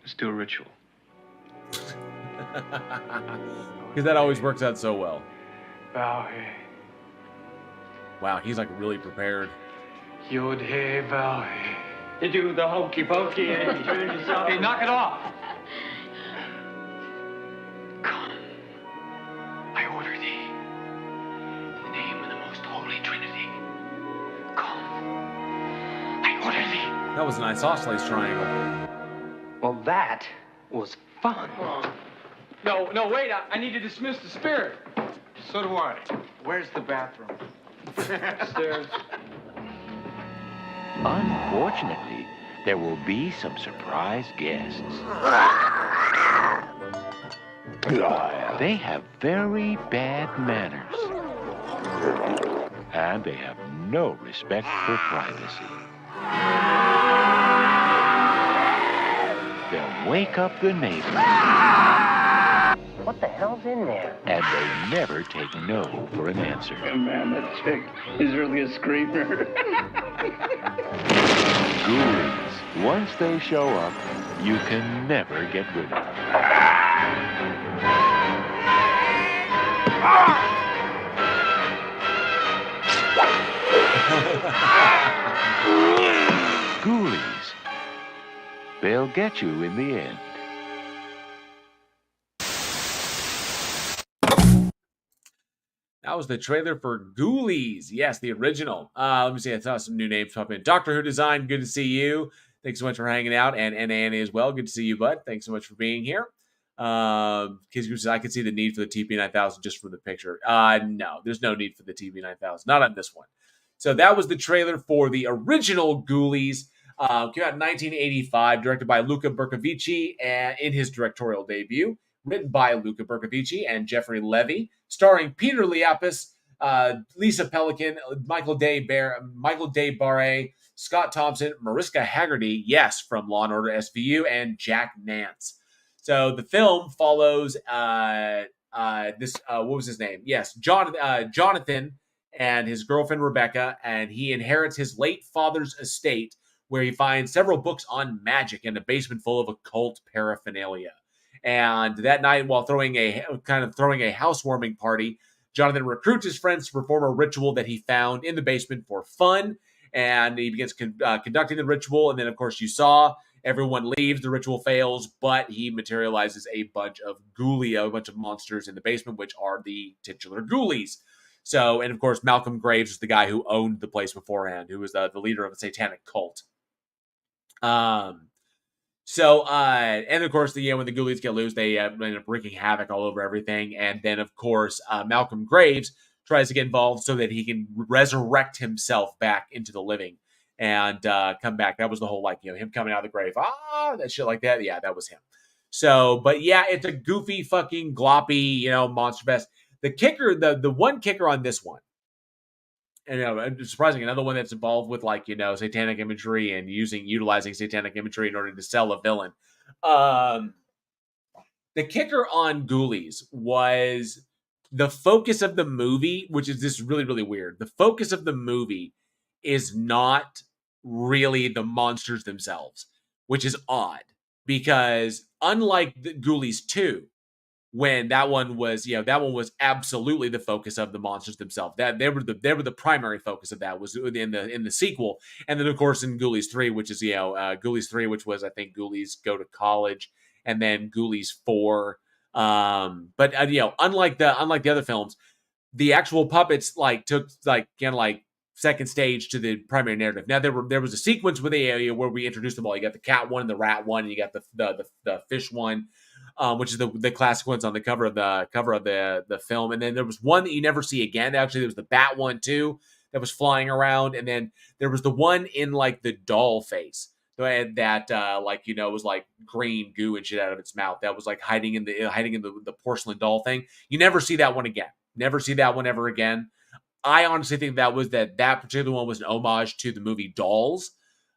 Let's do a ritual. Because that always works out so well. Bow hey. Wow, he's like really prepared. Yod hey, bow hey. You do the hokey pokey and you turn yourself. Hey, knock it off. Come, I order thee. In the name of the most holy Trinity. Come, I order thee. That was an isosceles triangle. Well, that was fun. No, wait. I need to dismiss the spirit. So do I. Where's the bathroom? Upstairs. Unfortunately, there will be some surprise guests. They have very bad manners. And they have no respect for privacy. They'll wake up the neighbors. What the hell's in there? And they never take no for an answer. Oh, man, that chick is really a screamer. Ghoulies, once they show up, you can never get rid of them. Ghoulies, they'll get you in the end. That was the trailer for Ghoulies. Yes, the original. Let me see. I saw some new names pop in. Doctor Who Design, good to see you. Thanks so much for hanging out. And Anna as well. Good to see you, bud. Thanks so much for being here. Kids says, I could see the need for the TP9000 just from the picture. No, there's no need for the TP9000. Not on this one. So that was the trailer for the original Ghoulies. Came out in 1985, directed by Luca Bercovici and in his directorial debut. Written by Luca Bercovici and Jeffrey Levy, starring Peter Liapis, Lisa Pelican, Michael Day Barre, Scott Thompson, Mariska Haggerty, yes, from Law & Order SVU, and Jack Nance. So the film follows what was his name? Yes, Jonathan and his girlfriend Rebecca, and he inherits his late father's estate where he finds several books on magic in a basement full of occult paraphernalia. And that night, while throwing a housewarming party, Jonathan recruits his friends to perform a ritual that he found in the basement for fun. And he begins conducting the ritual. And then, of course, you saw everyone leaves. The ritual fails, but he materializes a bunch of ghoulia, a bunch of monsters in the basement, which are the titular Ghoulies. So, and of course, Malcolm Graves was the guy who owned the place beforehand, who was the leader of a satanic cult. And of course, when the Ghoulies get loose, they end up wreaking havoc all over everything. And then, of course, Malcolm Graves tries to get involved so that he can resurrect himself back into the living and come back. That was the whole, him coming out of the grave. That shit like that. Yeah, that was him. So, but yeah, it's a goofy fucking gloppy, monster fest. The kicker, the one kicker on this one, and surprising, another one that's involved with satanic imagery and utilizing satanic imagery in order to sell a villain. The kicker on Ghoulies was the focus of the movie, which is this really, really weird. The focus of the movie is not really the monsters themselves, which is odd because unlike the Ghoulies 2, when that one was absolutely the focus of the monsters themselves. That they were the primary focus of that was in the sequel, and then of course in Ghoulies 3, which is Ghoulies 3, which was I think Ghoulies Go to College, and then Ghoulies 4. But unlike the other films, the actual puppets took second stage to the primary narrative. Now there was a sequence where we introduced them all. You got the cat one, the rat one, and you got the fish one. Which is the classic ones on the cover of the film, and then there was one that you never see again. Actually, there was the bat one too that was flying around, and then there was the one in the doll face that was green goo and shit out of its mouth that was hiding in the porcelain doll thing. You never see that one again. Never see that one ever again. I honestly think that particular one was an homage to the movie Dolls.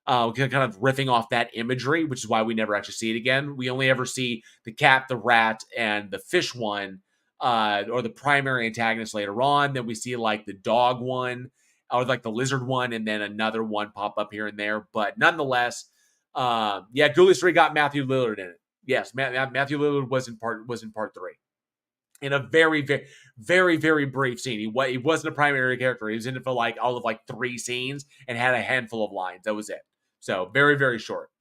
Kind of riffing off that imagery, which is why we never actually see it again. We only ever see the cat, the rat, and the fish one, or the primary antagonist later on. Then we see the dog one, or the lizard one, and then another one pop up here and there. But nonetheless, Ghoulies 3 got Matthew Lillard in it. Yes, Matthew Lillard was in part 3. In a very, very, very, very brief scene. He wasn't a primary character. He was in it for all of 3 scenes and had a handful of lines. That was it. So very, very short.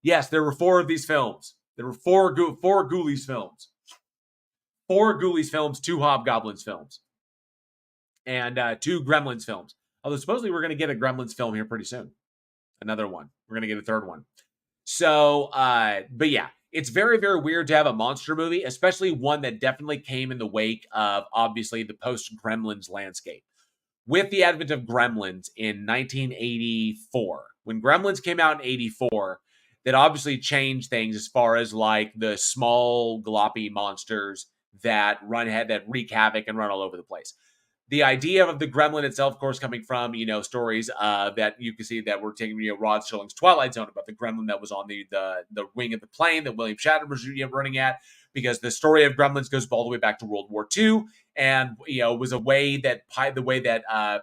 Yes, there were 4 of these films. There were 4 Ghoulies films. 4 Ghoulies films, 2 Hobgoblins films, and 2 Gremlins films. Although supposedly we're going to get a Gremlins film here pretty soon. Another one. We're going to get a third one. So, but yeah. It's very, very weird to have a monster movie, especially one that definitely came in the wake of, obviously, the post-Gremlins landscape. With the advent of Gremlins in 1984, when Gremlins came out in 84, that obviously changed things as far as the small, gloppy monsters that wreak havoc and run all over the place. The idea of the gremlin itself, of course, coming from, stories that you can see that were taking, Rod Serling's Twilight Zone about the gremlin that was on the wing of the plane that William Shatner was running at, because the story of gremlins goes all the way back to World War II, and, was a way that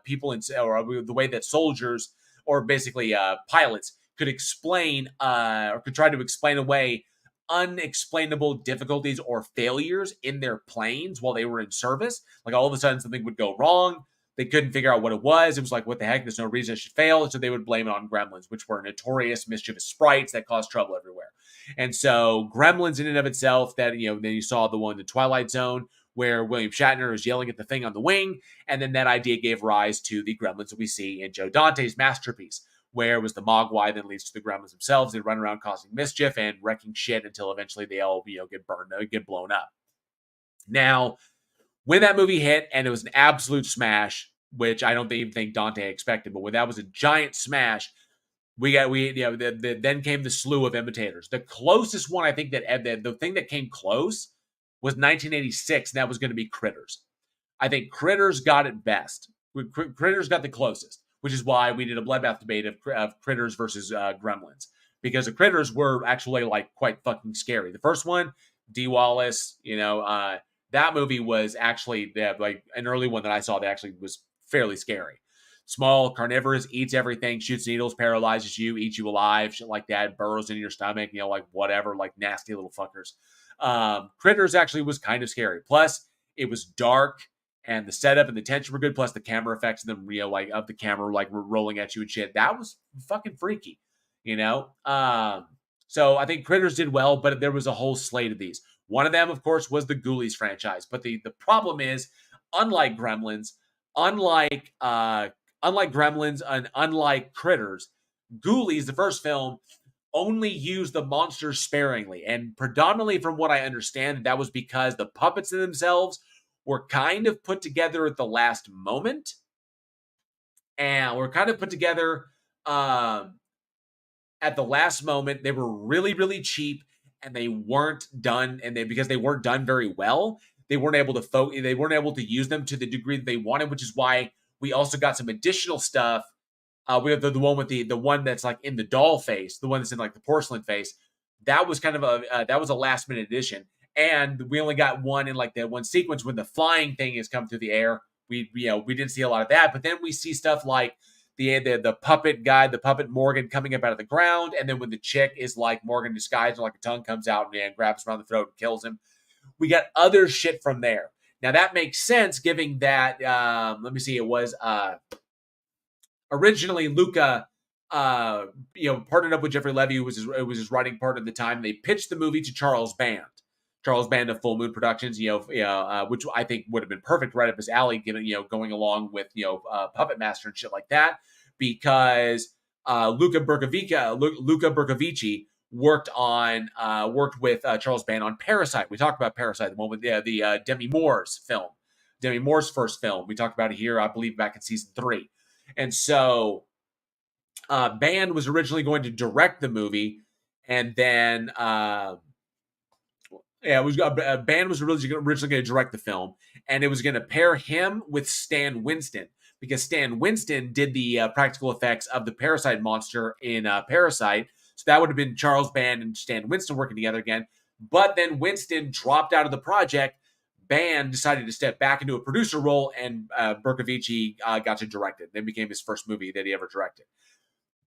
people, or the way that soldiers, or basically pilots, could explain, or could try to explain away unexplainable difficulties or failures in their planes while they were in service. All of a sudden something would go wrong. They couldn't figure out what it was. It was what the heck? There's no reason it should fail. So they would blame it on gremlins, which were notorious mischievous sprites that caused trouble everywhere. And so gremlins in and of itself, that, then you saw the one in the Twilight Zone where William Shatner is yelling at the thing on the wing. And then that idea gave rise to the gremlins that we see in Joe Dante's masterpiece, where it was the Mogwai that leads to the gremlins themselves. They run around causing mischief and wrecking shit until eventually they all, get blown up. Now, when that movie hit, and it was an absolute smash, which I don't even think Dante expected, but when that was a giant smash, then came the slew of imitators. The closest one, I think, the thing that came close was 1986, and that was going to be Critters. I think Critters got it best. Critters got the closest, which is why we did a bloodbath debate of Critters versus Gremlins, because the Critters were actually quite fucking scary. The first one, Dee Wallace, that movie was actually an early one that I saw that actually was fairly scary. Small, carnivorous, eats everything, shoots needles, paralyzes you, eats you alive, shit like that, burrows in your stomach, like whatever, like nasty little fuckers. Critters actually was kind of scary. Plus, it was dark, and the setup and the tension were good. Plus, the camera effects of them, like of the camera, like rolling at you and shit. That was fucking freaky, So I think Critters did well, but there was a whole slate of these. One of them, of course, was the Ghoulies franchise. But the problem is, unlike Gremlins, unlike Gremlins and unlike Critters, Ghoulies, the first film, only used the monsters sparingly. And predominantly from what I understand, that was because the puppets themselves were kind of put together at the last moment. And were kind of put together at the last moment. They were really, really cheap, and they weren't done. And because they weren't done very well, they weren't able to use them to the degree that they wanted, which is why we also got some additional stuff. We have the one with the one that's like in the doll face, the one that's in like the porcelain face. That was kind of that was a last minute addition, and we only got one in like that one sequence when the flying thing is coming through the air. We didn't see a lot of that, but then we see stuff like the puppet guy, the puppet Morgan coming up out of the ground, and then when the chick is like Morgan disguised, and like a tongue comes out and grabs him around the throat and kills him. We got other shit from there. Now that makes sense, given that let me see, it was originally Luca, partnered up with Jeffrey Levy, who was his writing partner at the time. They pitched the movie to Charles Band of Full Moon Productions, which I think would have been perfect right up his alley, given going along with Puppet Master and shit like that, because Luca Bercovici worked with Charles Band on Parasite. We talked about Parasite, the one with the Demi Moore's first film. We talked about it here, I believe, back in season 3. And so Band was originally going to direct the movie, and then Band was originally going to direct the film, and it was going to pair him with Stan Winston, because Stan Winston did the practical effects of the Parasite monster in Parasite. So that would have been Charles Band and Stan Winston working together again. But then Winston dropped out of the project. Band decided to step back into a producer role, and Bercovici got to direct it. Then became his first movie that he ever directed.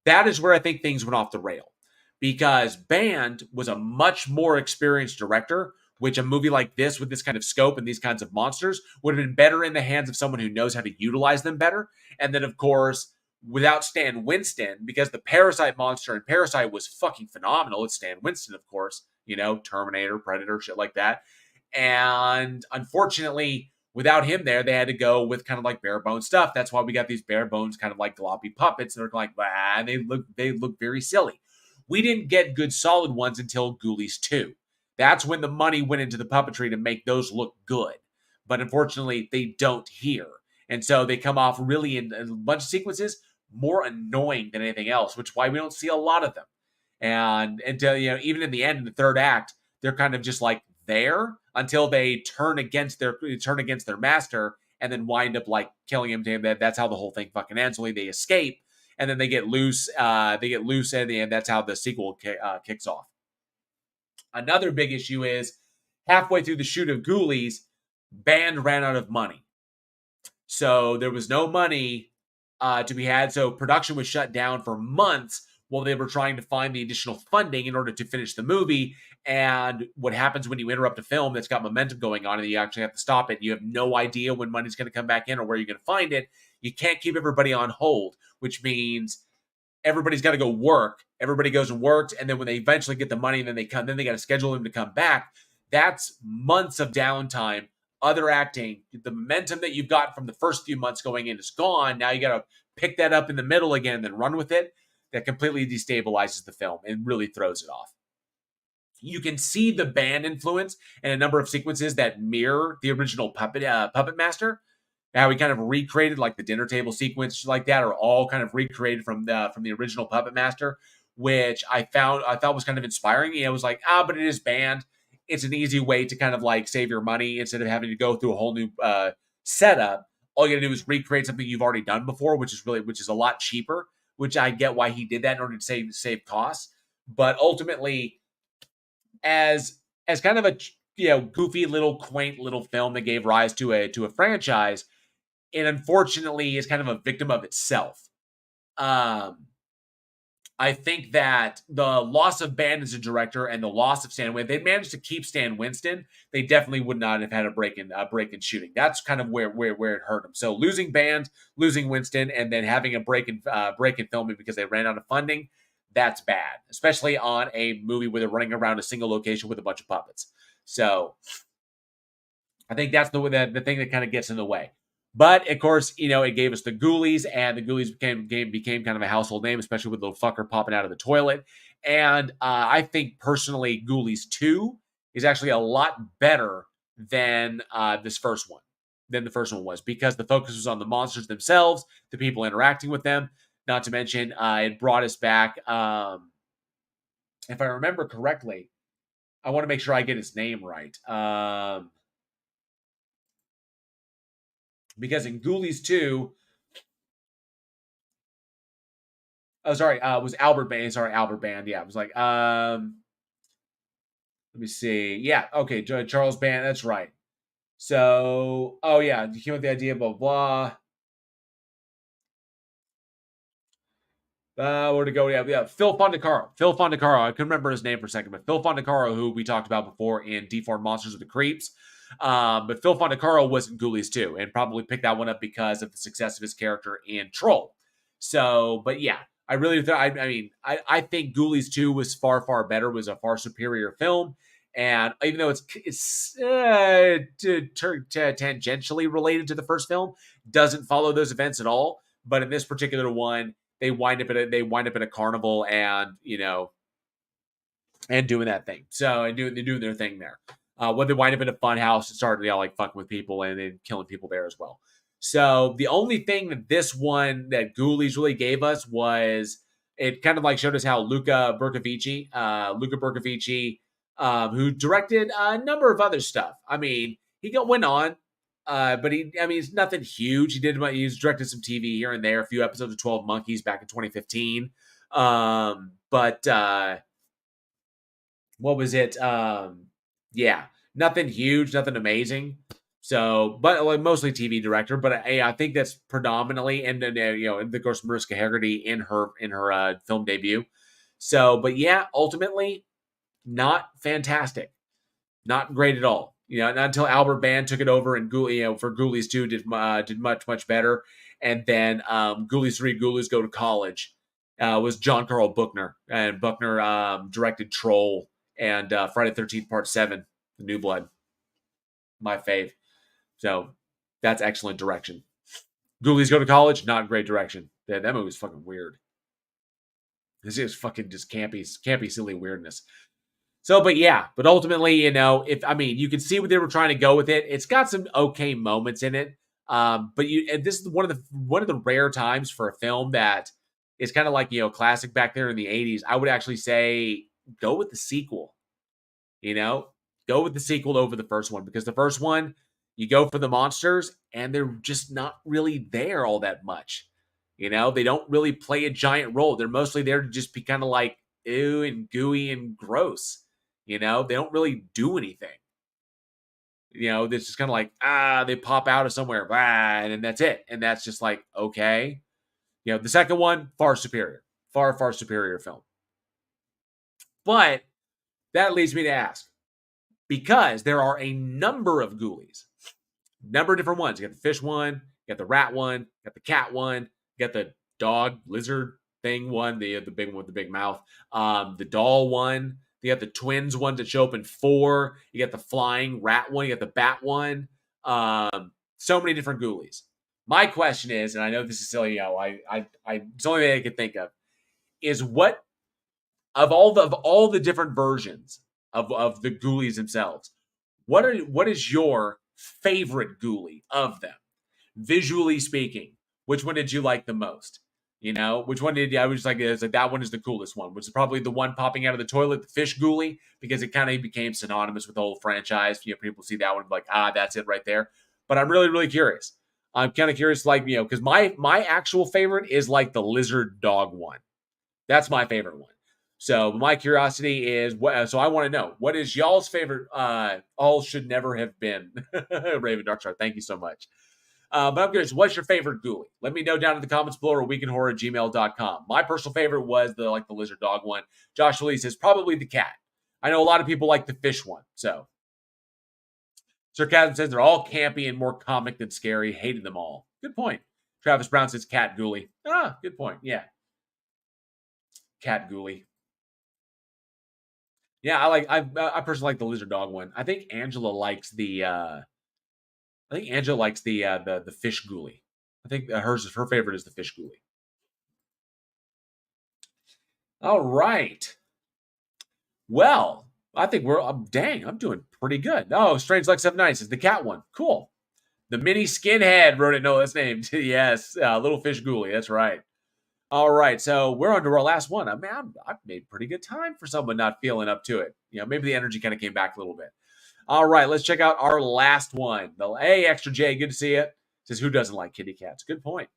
That is where I think things went off the rail, because Band was a much more experienced director, which a movie like this with this kind of scope and these kinds of monsters would have been better in the hands of someone who knows how to utilize them better. And then, of course, without Stan Winston, because the Parasite monster in Parasite was fucking phenomenal. It's Stan Winston, of course, Terminator, Predator, shit like that. And unfortunately, without him there, they had to go with kind of like bare bones stuff. That's why we got these bare bones kind of like gloppy puppets that are like, they look very silly. We didn't get good solid ones until Ghoulies 2. That's when the money went into the puppetry to make those look good. But unfortunately, they don't here. And so they come off really in a bunch of sequences more annoying than anything else, which is why we don't see a lot of them. And until, even in the end, in the third act, they're kind of just like there until they turn against their master and then wind up like killing him. That's how the whole thing fucking ends. Only they escape and then they get loose. And in the end, that's how the sequel kicks off. Another big issue is halfway through the shoot of Ghoulies, Band ran out of money. So there was no money to be had. So production was shut down for months while they were trying to find the additional funding in order to finish the movie. And what happens when you interrupt a film that's got momentum going on and you actually have to stop it? You have no idea when money's going to come back in or where you're going to find it. You can't keep everybody on hold, which means everybody's got to go work. Everybody goes and works, and then when they eventually get the money, then they got to schedule them to come back. That's months of downtime. Other acting, the momentum that you've got from the first few months going in is gone. Now you got to pick that up in the middle again and then run with it. That completely destabilizes the film and really throws it off. You can see the Band influence in a number of sequences that mirror the original Puppet Master. How he kind of recreated like the dinner table sequence like that are all kind of recreated from the original Puppet Master, which I thought was kind of inspiring. It was like, but it is Band. It's an easy way to kind of like save your money instead of having to go through a whole new setup. All you gotta do is recreate something you've already done before, which is a lot cheaper, which I get why he did that in order to save costs. But ultimately, as kind of a goofy little quaint little film that gave rise to a franchise, and unfortunately is kind of a victim of itself. I think that the loss of Band as a director and the loss of Stan Winston, they managed to keep Stan Winston. They definitely would not have had a break in shooting. That's kind of where it hurt them. So losing Band, losing Winston, and then having a break in filming because they ran out of funding, that's bad, especially on a movie where they're running around a single location with a bunch of puppets. So I think that's the thing that kind of gets in the way. But of course, it gave us the Ghoulies, and the Ghoulies became kind of a household name, especially with the little fucker popping out of the toilet. And I think personally, Ghoulies 2 is actually a lot better than this first one, than the first one was, because the focus was on the monsters themselves, the people interacting with them. Not to mention, it brought us back. If I remember correctly, I want to make sure I get his name right. Because in Ghoulies 2, it was Albert Band. Sorry, Albert Band. Yeah, it was like, let me see. Yeah, okay, Charles Band. That's right. So, he came up with the idea, blah, blah. Where to go? Yeah, Phil Fondacaro. I couldn't remember his name for a second, but Phil Fondacaro, who we talked about before in Deformed Monsters of the Creeps. But Phil Fondacaro was in Ghoulies 2, and probably picked that one up because of the success of his character in Troll. So, but yeah, I really, I think Ghoulies 2 was far better, was a far superior film. And even though it's tangentially related to the first film, doesn't follow those events at all. But in this particular one, they wind up in a carnival, and and doing that thing. So they're doing their thing there. When they wind up in a fun house and start like fucking with people and then killing people there as well. So the only thing that this one that Ghoulies really gave us was it kind of like showed us how Luca Bercovici, who directed a number of other stuff. I mean, he went on. But it's nothing huge. He's directed some TV here and there, a few episodes of 12 Monkeys back in 2015. But what was it? Yeah, nothing huge, nothing amazing. So, but like mostly TV director. But I think that's predominantly, and then and of course Mariska Hargitay in her film debut. So, but yeah, ultimately, not fantastic, not great at all. Not until Albert Band took it over and for Ghoulies 2 did much better. And then Ghoulies 3, Ghoulies Go to College was John Carl Buchner. And Buchner directed Troll and Friday the 13th Part 7, The New Blood. My fave. So that's excellent direction. Ghoulies Go to College, not great direction. That movie was fucking weird. This is fucking just campy, silly weirdness. So, but ultimately, you can see what they were trying to go with it. It's got some okay moments in it. But this is one of the rare times for a film that is kind of like, classic back there in the 80s. I would actually say go with the sequel. Go with the sequel over the first one, because the first one, you go for the monsters and they're just not really there all that much. They don't really play a giant role. They're mostly there to just be kind of like ew and gooey and gross. They don't really do anything. It's just kind of like, they pop out of somewhere, and then that's it. And that's just like, okay. The second one, far superior. Far superior film. But that leads me to ask, because there are a number of Ghoulies, number of different ones. You got the fish one, you got the rat one, you got the cat one, you got the dog, lizard thing one, the big one with the big mouth, the doll one. You got the twins one that show up in 4. You got the flying rat one. You got the bat one. So many different Ghoulies. My question is, and I know this is silly, it's the only thing I can think of, is what of all the different versions of the Ghoulies themselves, what is your favorite Ghoulie of them, visually speaking? Which one did you like the most? Which one did I was like, that one is the coolest one, which is probably the one popping out of the toilet, the fish Ghoulie, because it kind of became synonymous with the whole franchise. People see that one like, that's it right there. But I'm really, really curious. I'm kind of curious, like, because my actual favorite is like the lizard dog one. That's my favorite one. So my curiosity is, so I want to know, what is y'all's favorite? All should never have been. Raven Darkstar, thank you so much. But I'm curious, what's your favorite ghoulie? Let me know down in the comments below or weekinhorror@gmail.com. My personal favorite was the lizard dog one. Joshua Lee says probably the cat. I know a lot of people like the fish one. So Sarcasm says they're all campy and more comic than scary. Hated them all. Good point. Travis Brown says cat ghoulie. Ah, good point. Yeah. Cat ghoulie. Yeah, I personally like the lizard dog one. I think Angela likes the the fish ghoulie. I think her favorite is the fish ghoulie. All right. Well, I think I'm doing pretty good. Oh, Strange Lex 79 says the cat one. Cool. The mini skinhead wrote it. No, that's named. Yes, little fish ghoulie. That's right. All right, so we're on to our last one. I've made pretty good time for someone not feeling up to it. Maybe the energy kind of came back a little bit. All right, let's check out our last one. Hey, Extra J, good to see you. Says, who doesn't like kitty cats? Good point.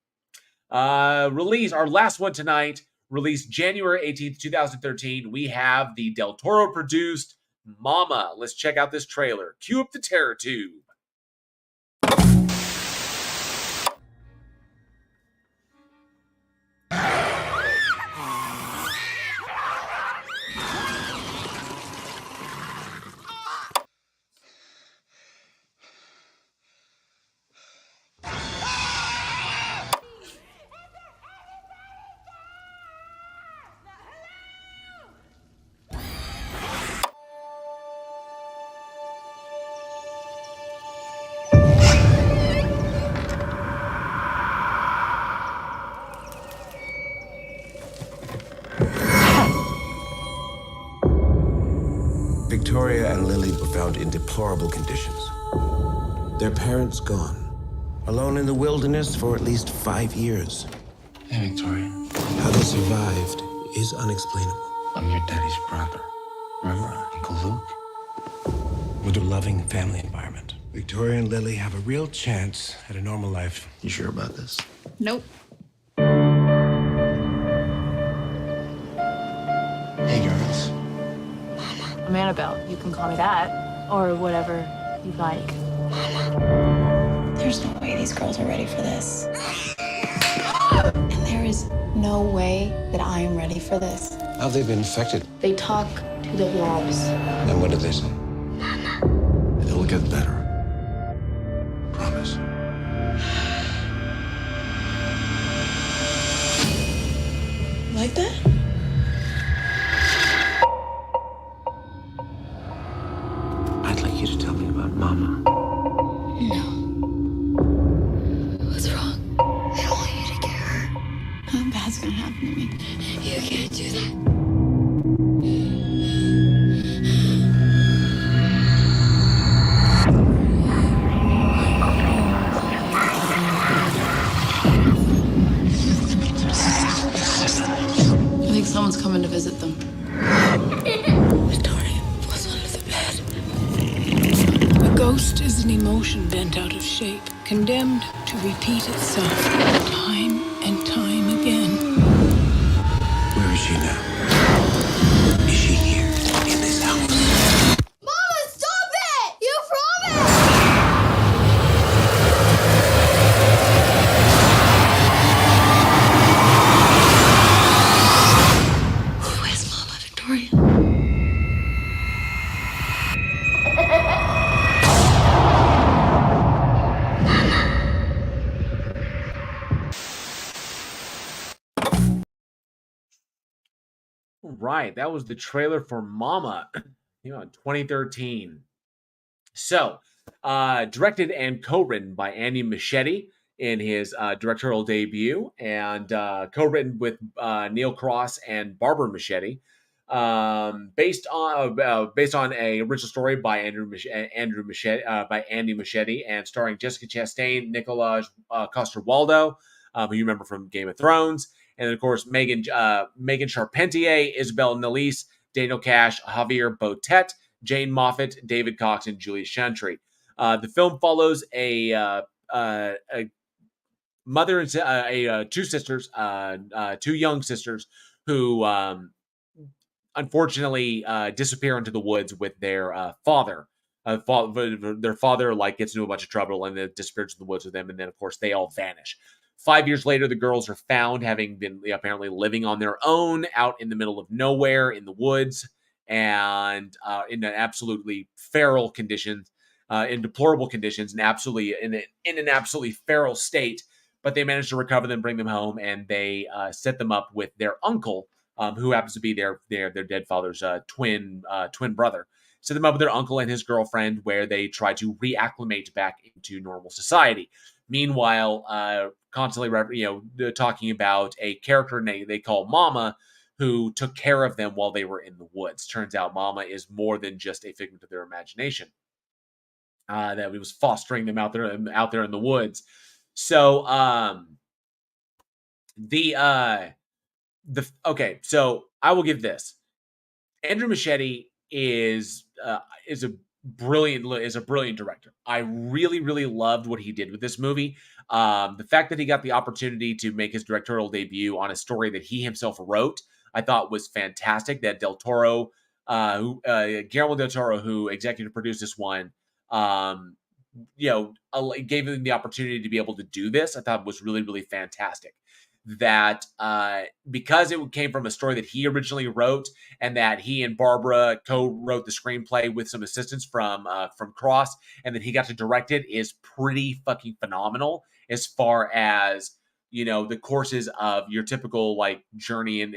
Release, our last one tonight, released January 18th, 2013. We have the Del Toro produced Mama. Let's check out this trailer. Cue up the terror tube. Victoria and Lily were found in deplorable conditions. Their parents gone. Alone in the wilderness for at least 5 years. Hey, Victoria. How they survived is unexplainable. I'm your daddy's brother. Remember Uncle Luke? With a loving family environment, Victoria and Lily have a real chance at a normal life. You sure about this? Nope. Hey, girls. I'm Annabelle. You can call me that. Or whatever you like. There's no way these girls are ready for this. And there is no way that I am ready for this. How have they been infected? They talk to the walls. And what did they say? It'll get better. Promise. Like that? I'd like you to tell me about Mama. No. What's wrong? I don't want you to get hurt. Nothing bad's gonna happen to me. You can't do that. I think someone's coming to visit them. Victoria was under the bed. A ghost is an emotion bent out of shape, condemned to repeat itself time and time again. Where is she now? Is she here in this house? Mama, stop it! You promised! Where's Mama, Victoria? Right, that was the trailer for Mama, in 2013. So, directed and co-written by Andy Muschietti in his directorial debut, and co-written with Neil Cross and Barbara Muschietti, based on a original story by Andy Muschietti, and starring Jessica Chastain, Nicolas Coster-Waldau, who you remember from Game of Thrones. And then, of course, Megan Charpentier, Isabel Nellis, Daniel Cash, Javier Botet, Jane Moffat, David Cox, and Julia Chantry. The film follows a mother and two young sisters who unfortunately disappear into the woods with their father, Their father like gets into a bunch of trouble and then disappears in the woods with them, and then of course they all vanish. 5 years later, the girls are found having been apparently living on their own out in the middle of nowhere in the woods, and in an absolutely feral conditions, in deplorable conditions, and absolutely in an absolutely feral state. But they manage to recover them, bring them home, and they set them up with their uncle, who happens to be their dead father's twin brother. Set them up with their uncle and his girlfriend, where they try to reacclimate back into normal society. Meanwhile, constantly, talking about a character name they call Mama, who took care of them while they were in the woods. Turns out Mama is more than just a figment of their imagination. That he was fostering them out there in the woods. So, so I will give this. Andrew Muschietti is a brilliant director. I really, really loved what he did with this movie. The fact that he got the opportunity to make his directorial debut on a story that he himself wrote, I thought was fantastic. That Del Toro, Guillermo del Toro, who executive produced this one, gave him the opportunity to be able to do this. I thought was really, really fantastic. That because it came from a story that he originally wrote, and that he and Barbara co-wrote the screenplay with some assistance from Cross, and then he got to direct it, is pretty fucking phenomenal as far as the courses of your typical like journey and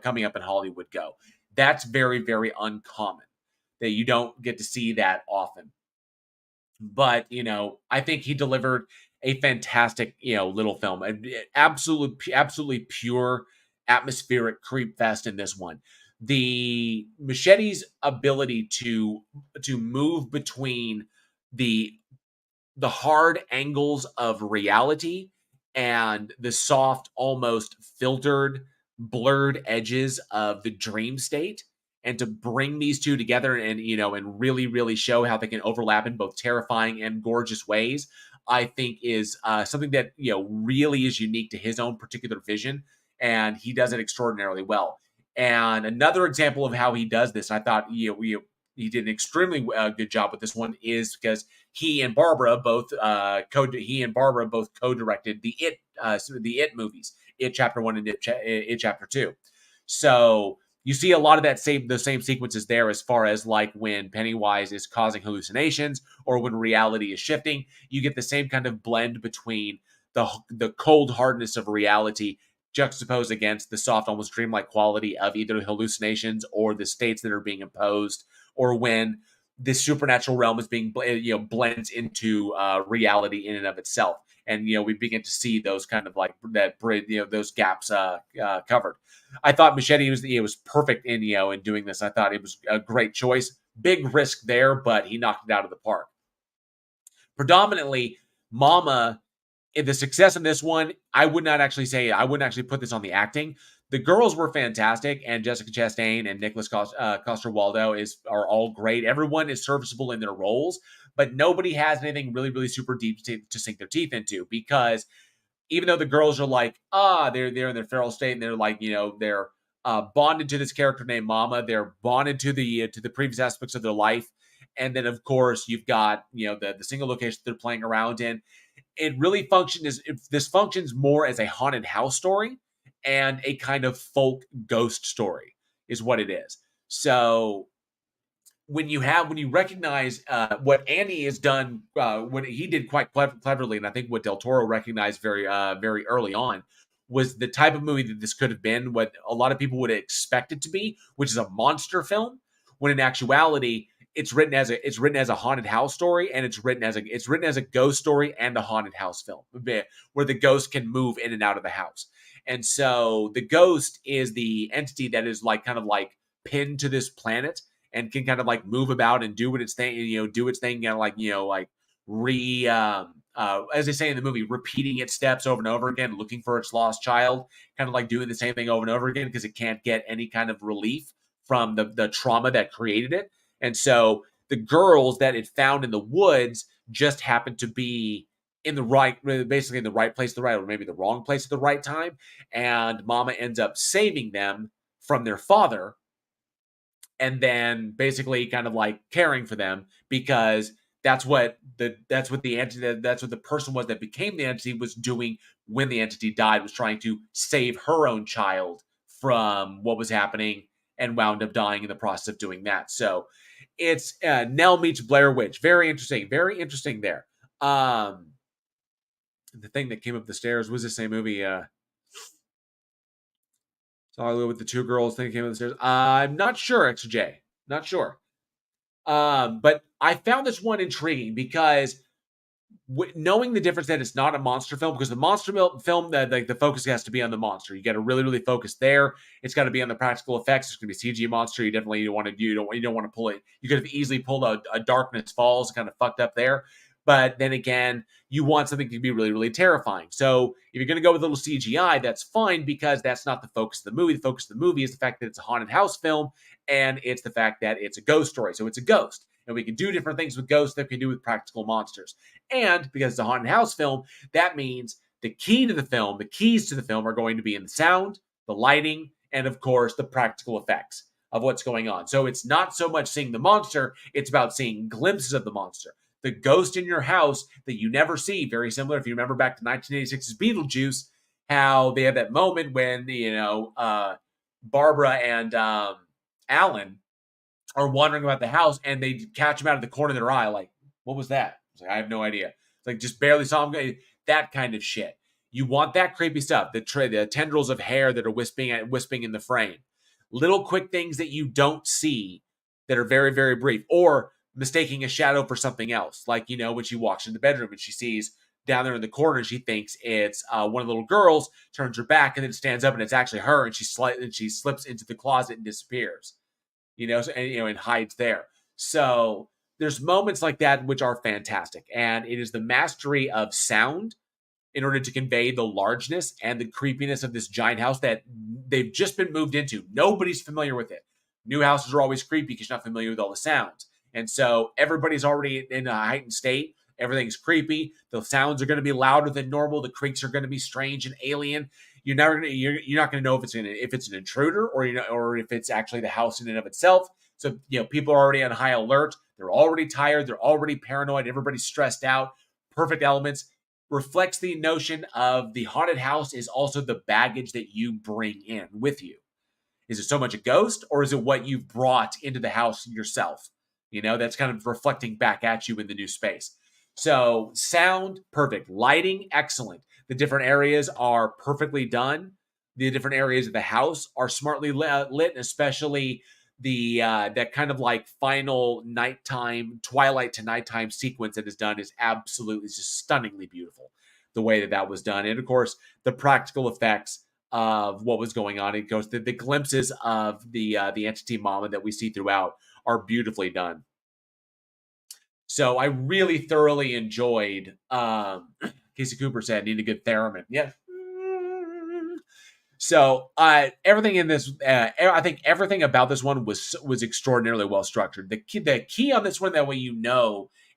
coming up in Hollywood go. That's very, very uncommon. That you don't get to see that often. But I think he delivered a fantastic little film, absolutely pure atmospheric creep fest in this one. The Muschetti's ability to move between the hard angles of reality and the soft, almost filtered, blurred edges of the dream state, and to bring these two together and and really, really show how they can overlap in both terrifying and gorgeous ways, I think is something that really is unique to his own particular vision, and he does it extraordinarily well. And another example of how he does this, I thought he did an extremely good job with this one, is because he and Barbara both co-directed the It movies, It Chapter 1 and It Chapter 2. So you see a lot of the same sequences there, as far as like when Pennywise is causing hallucinations or when reality is shifting. You get the same kind of blend between the cold hardness of reality juxtaposed against the soft, almost dreamlike quality of either hallucinations or the states that are being imposed, or when the supernatural realm is being blends into reality in and of itself. And we begin to see those kind of like those gaps covered. I thought Muschietti was perfect in doing this. I thought it was a great choice. Big risk there, but he knocked it out of the park. Predominantly, Mama, in the success of this one, I wouldn't actually put this on the acting. The girls were fantastic, and Jessica Chastain and Nicholas Coster-Waldau are all great. Everyone is serviceable in their roles, but nobody has anything really, really super deep to sink their teeth into, because even though the girls are like, they're in their feral state, and they're like, they're bonded to this character named Mama, they're bonded to the previous aspects of their life, and then of course you've got the single location they're playing around in. It really functions more as a haunted house story and a kind of folk ghost story is what it is. So when you recognize what Andy has done, what he did quite cleverly, and I think what Del Toro recognized very early on, was the type of movie that this could have been, what a lot of people would expect it to be, which is a monster film, when in actuality it's written as a haunted house story, and it's written as a ghost story and a haunted house film, where the ghost can move in and out of the house. And so the ghost is the entity that is kind of pinned to this planet and can kind of move about and do its thing, as they say in the movie, repeating its steps over and over again, looking for its lost child, kind of doing the same thing over and over again because it can't get any kind of relief from the trauma that created it. And so the girls that it found in the woods just happened to be basically in the right place or maybe the wrong place at the right time. And Mama ends up saving them from their father, and then basically kind of like caring for them, because that's what the person was that became the entity was doing when the entity died, was trying to save her own child from what was happening, and wound up dying in the process of doing that. So it's Nell meets Blair Witch. Very interesting there. The thing that came up the stairs was the same movie. Sorry, with the two girls thing came up the stairs. I'm not sure, XJ. Not sure. But I found this one intriguing because knowing the difference that it's not a monster film, because the monster film, the focus has to be on the monster. You got to really focus there. It's got to be on the practical effects. It's going to be CG monster. You definitely don't want to pull it. You could have easily pulled a Darkness Falls, kind of fucked up there. But then again, you want something to be really terrifying. So if you're going to go with a little CGI, that's fine, because that's not the focus of the movie. The focus of the movie is the fact that it's a haunted house film, and it's the fact that it's a ghost story. So it's a ghost. And we can do different things with ghosts that we can do with practical monsters. And because it's a haunted house film, that means the keys to the film are going to be in the sound, the lighting, and of course, the practical effects of what's going on. So it's not so much seeing the monster, it's about seeing glimpses of the monster. The ghost in your house that you never see, very similar, if you remember back to 1986's Beetlejuice, how they have that moment when, Barbara and Alan are wandering about the house, and they catch him out of the corner of their eye, like, what was that? It's like, I have no idea. It's like, just barely saw him. That kind of shit. You want that creepy stuff. The tendrils of hair that are wisping in the frame. Little quick things that you don't see that are very brief, or mistaking a shadow for something else. Like, when she walks in the bedroom and she sees down there in the corner, she thinks it's one of the little girls, turns her back, and then stands up, and it's actually her, and she slips into the closet and disappears. And hides there. So there's moments like that which are fantastic, and it is the mastery of sound in order to convey the largeness and the creepiness of this giant house that they've just been moved into. Nobody's familiar with it. New houses are always creepy because you're not familiar with all the sounds, and so everybody's already in a heightened state. Everything's creepy. The sounds are going to be louder than normal. The creaks are going to be strange and alien. You're not going to know if it's an intruder or if it's actually the house in and of itself. So people are already on high alert. They're already tired. They're already paranoid. Everybody's stressed out. Perfect elements. Reflects the notion of the haunted house is also the baggage that you bring in with you. Is it so much a ghost, or is it what you've brought into the house yourself? That's kind of reflecting back at you in the new space. So sound, perfect. Lighting, excellent. The different areas are perfectly done. The different areas of the house are smartly lit, especially that kind of like final nighttime, twilight to nighttime sequence that is done is absolutely just stunningly beautiful. The way that was done. And of course, the practical effects of what was going on. It goes the glimpses of the entity mama that we see throughout are beautifully done. So I really thoroughly enjoyed, Casey Cooper said, need a good theremin. Yeah. So everything in this, I think everything about this one was extraordinarily well structured. The key on this one, that way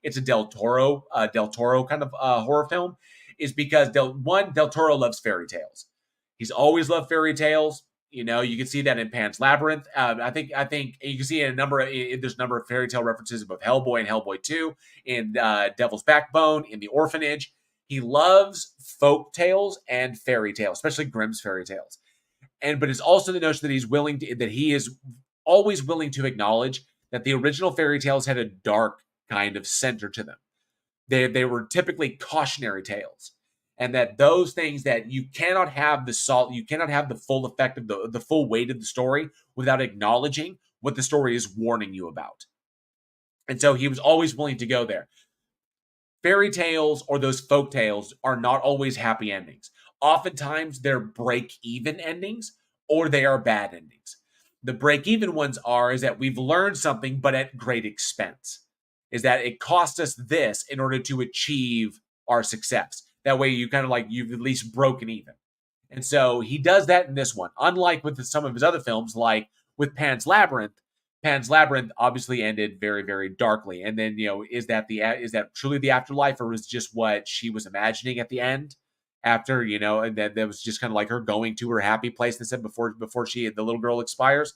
it's a Del Toro kind of horror film, is because Del Toro loves fairy tales. He's always loved fairy tales. You can see that in Pan's Labyrinth. I think you can see there's a number of fairy tale references in both Hellboy and Hellboy 2, in Devil's Backbone, in The Orphanage. He loves folk tales and fairy tales, especially Grimm's fairy tales. But it's also the notion that he is always willing to acknowledge that the original fairy tales had a dark kind of center to them. They were typically cautionary tales. And that those things that you cannot have the full effect of the full weight of the story without acknowledging what the story is warning you about. And so he was always willing to go there. Fairy tales or those folk tales are not always happy endings. Oftentimes they're break-even endings, or they are bad endings. The break-even ones is that we've learned something, but at great expense. Is that it cost us this in order to achieve our success. That way you kind of like, you've at least broken even. And so he does that in this one. Unlike with some of his other films, like with Pan's Labyrinth obviously ended very, very darkly. And then, is that truly the afterlife, or was just what she was imagining at the end? After, and then that was just kind of like her going to her happy place, they said, before the little girl expires.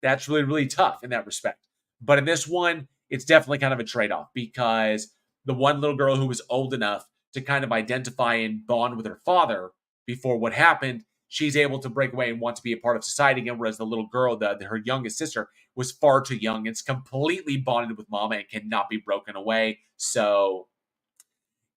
That's really, really tough in that respect. But in this one, it's definitely kind of a trade-off because the one little girl who was old enough to kind of identify and bond with her father before what happened, she's able to break away and want to be a part of society again, whereas the little girl, her youngest sister, was far too young. It's completely bonded with mama and cannot be broken away. So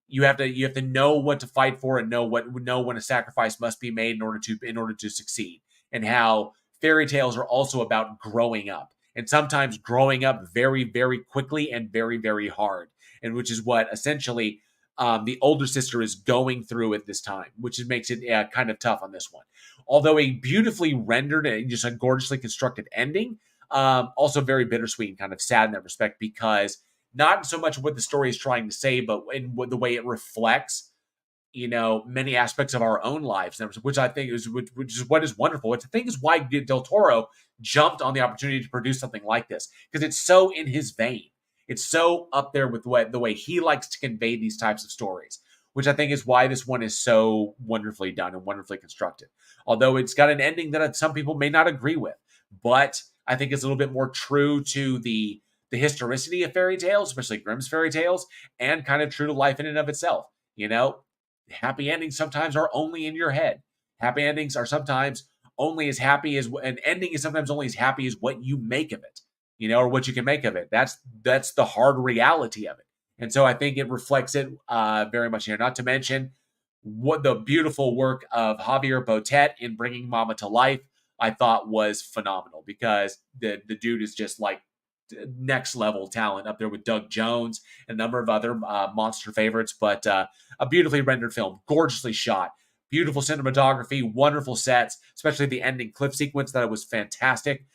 you have to know what to fight for and know when a sacrifice must be made in order to succeed, and how fairy tales are also about growing up, and sometimes growing up very, very quickly and very, very hard, and which is what essentially the older sister is going through at this time, which makes it kind of tough on this one. Although a beautifully rendered and just a gorgeously constructed ending, also very bittersweet and kind of sad in that respect, because not so much what the story is trying to say, but in the way it reflects, many aspects of our own lives, which I think is what is wonderful. Which I think is why Del Toro jumped on the opportunity to produce something like this, because it's so in his vein. It's so up there with the way he likes to convey these types of stories, which I think is why this one is so wonderfully done and wonderfully constructed. Although it's got an ending that some people may not agree with, but I think it's a little bit more true to the historicity of fairy tales, especially Grimm's fairy tales, and kind of true to life in and of itself. Happy endings sometimes are only in your head. Happy endings are sometimes only as happy as an ending is sometimes only as happy as what you make of it, or what you can make of it. That's the hard reality of it. And so I think it reflects it very much here. Not to mention what the beautiful work of Javier Botet in bringing Mama to life, I thought was phenomenal, because the dude is just like next level talent, up there with Doug Jones and a number of other monster favorites. But a beautifully rendered film, gorgeously shot, beautiful cinematography, wonderful sets, especially the ending cliff sequence. That it was fantastic.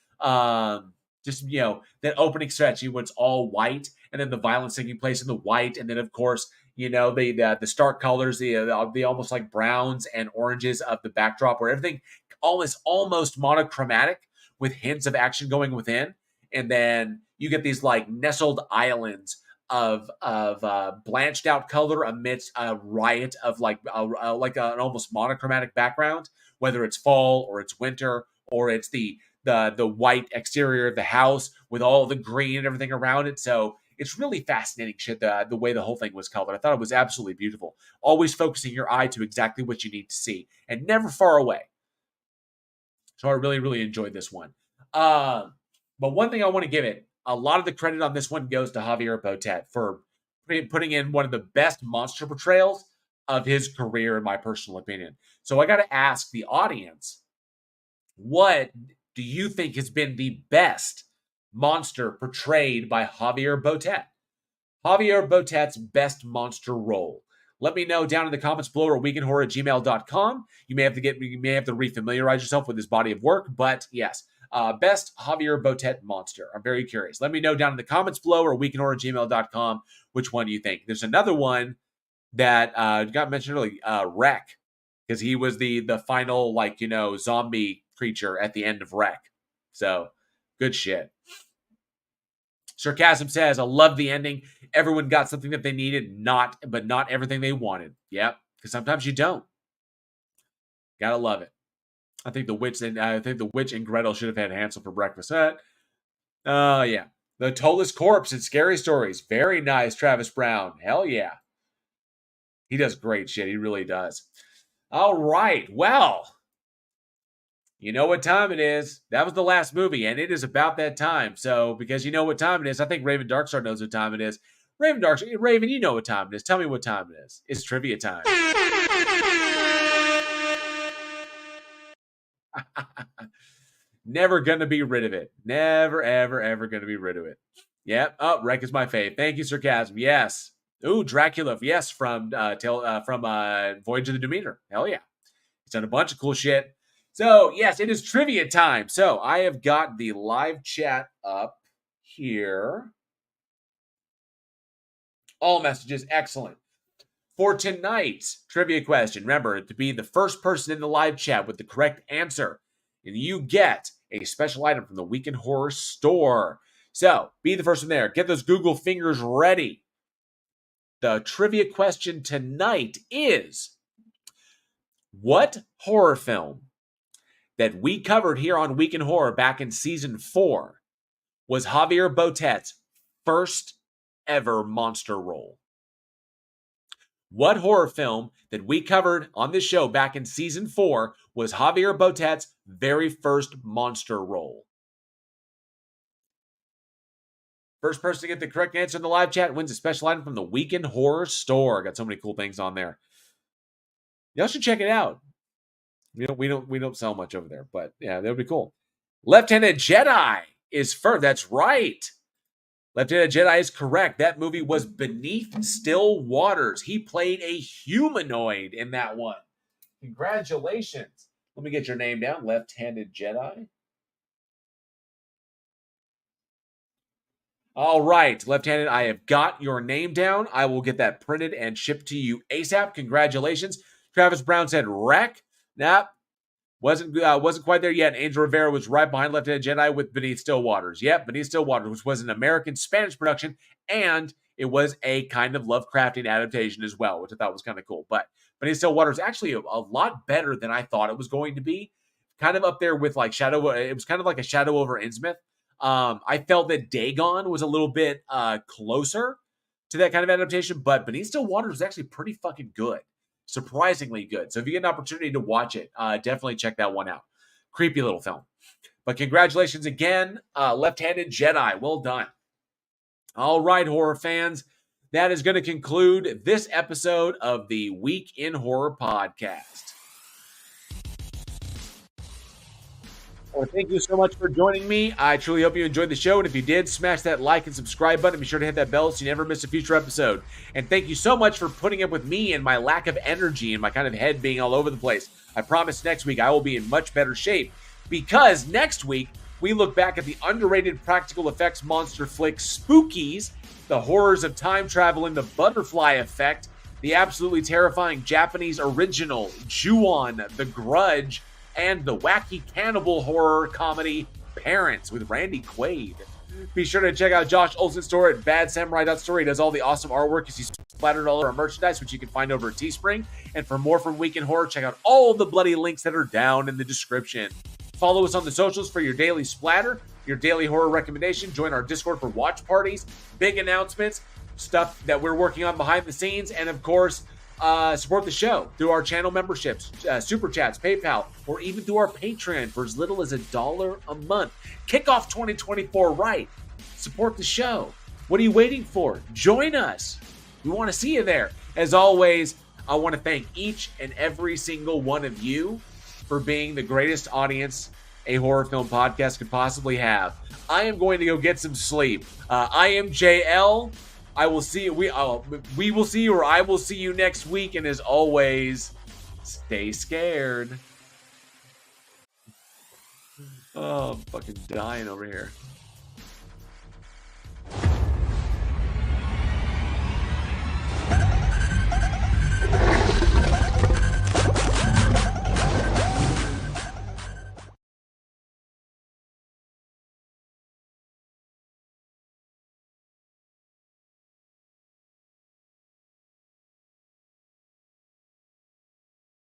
Just that opening stretch, when it's all white, and then the violence taking place in the white, and then of course the stark colors, the almost like browns and oranges of the backdrop, where everything almost monochromatic with hints of action going within. And then you get these like nestled islands of blanched out color amidst a riot of like an almost monochromatic background, whether it's fall or it's winter or it's the white exterior of the house with all the green and everything around it. So it's really fascinating shit, the way the whole thing was colored. I thought it was absolutely beautiful. Always focusing your eye to exactly what you need to see and never far away. So I really, really enjoyed this one. But one thing I want to give it, a lot of the credit on this one goes to Javier Botet for putting in one of the best monster portrayals of his career, in my personal opinion. So I got to ask the audience, what do you think has been the best monster portrayed by Javier Botet? Javier Botet's best monster role. Let me know down in the comments below, or weekinhorror@gmail.com. You may have to refamiliarize yourself with his body of work, but yes. Best Javier Botet monster. I'm very curious. Let me know down in the comments below, or weekinhorror@gmail.com which one you think. There's another one that got mentioned earlier, Wreck, because he was the final zombie creature at the end of Wreck. So good shit. Sarcasm says, I love the ending. Everyone got something that they needed, but not everything they wanted. Yep, because sometimes you don't. Gotta love it. I think the witch and Gretel should have had Hansel for breakfast. Yeah. The Toeless Corpse in Scary Stories. Very nice, Travis Brown. Hell yeah. He does great shit. He really does. All right. Well, you know what time it is. That was the last movie, and it is about that time. So, because you know what time it is, I think Raven Darkstar knows what time it is. Raven, you know what time it is. Tell me what time it is. It's trivia time. Never gonna be rid of it. Never, ever, ever gonna be rid of it. Yep. Oh, Wreck is my fave. Thank you, Sarcasm. Yes. Ooh, Dracula. Yes, from Voyage of the Demeter. Hell yeah. He's done a bunch of cool shit. So, yes, it is trivia time. So, I have got the live chat up here. All messages. Excellent. For tonight's trivia question, remember to be the first person in the live chat with the correct answer, and you get a special item from the Week in Horror store. So, be the first one there. Get those Google fingers ready. The trivia question tonight is, what horror film that we covered here on Week in Horror back in season 4 was Javier Botet's first ever monster role? What horror film that we covered on this show back in season 4 was Javier Botet's very first monster role? First person to get the correct answer in the live chat wins a special item from the Week in Horror store. Got so many cool things on there. Y'all should check it out. We don't sell much over there, but yeah, that would be cool. Left-Handed Jedi is first. That's right. Left-Handed Jedi is correct. That movie was Beneath Still Waters. He played a humanoid in that one. Congratulations. Let me get your name down. Left-Handed Jedi. All right, Left-Handed, I have got your name down. I will get that printed and shipped to you ASAP. Congratulations. Travis Brown said wreck. Nah, wasn't quite there yet. Angel Rivera was right behind Left-Handed Jedi with Beneath Still Waters. Yep, Beneath Still Waters, which was an American-Spanish production, and it was a kind of Lovecraftian adaptation as well, which I thought was kind of cool. But Beneath Still Waters is actually a lot better than I thought it was going to be. Kind of up there with like Shadow. It was kind of like a Shadow over Innsmouth. I felt that Dagon was a little bit closer to that kind of adaptation, but Beneath Still Waters was actually pretty fucking good. Surprisingly good. So if you get an opportunity to watch it, definitely check that one out. Creepy little film. But congratulations again, Left-Handed Jedi. Well done. All right, horror fans. That is going to conclude this episode of the Week in Horror podcast. Well, thank you so much for joining me. I truly hope you enjoyed the show. And if you did, smash that like and subscribe button. Be sure to hit that bell so you never miss a future episode. And thank you so much for putting up with me and my lack of energy and my kind of head being all over the place. I promise next week I will be in much better shape, because next week we look back at the underrated practical effects monster flick Spookies, the horrors of time travel and the butterfly effect, the absolutely terrifying Japanese original Ju-on, The Grudge, and the wacky cannibal horror comedy Parents with Randy Quaid. Be sure to check out Josh Olsen's store at badsamurai.store. He does all the awesome artwork as he's splattered all over our merchandise, which you can find over at Teespring. And for more from Week in Horror, check out all the bloody links that are down in the description. Follow us on the socials for your daily splatter, your daily horror recommendation. Join our Discord for watch parties, big announcements, stuff that we're working on behind the scenes, and of course, support the show through our channel memberships, super chats, PayPal, or even through our Patreon for as little as $1 a month. Kick off 2024 right. Support the show. What are you waiting for? Join us. We want to see you there. As always, I want to thank each and every single one of you for being the greatest audience a horror film podcast could possibly have. I am going to go get some sleep. I am JL. I will see you. We will see you, or I will see you next week. And as always, stay scared. Oh, I'm fucking dying over here.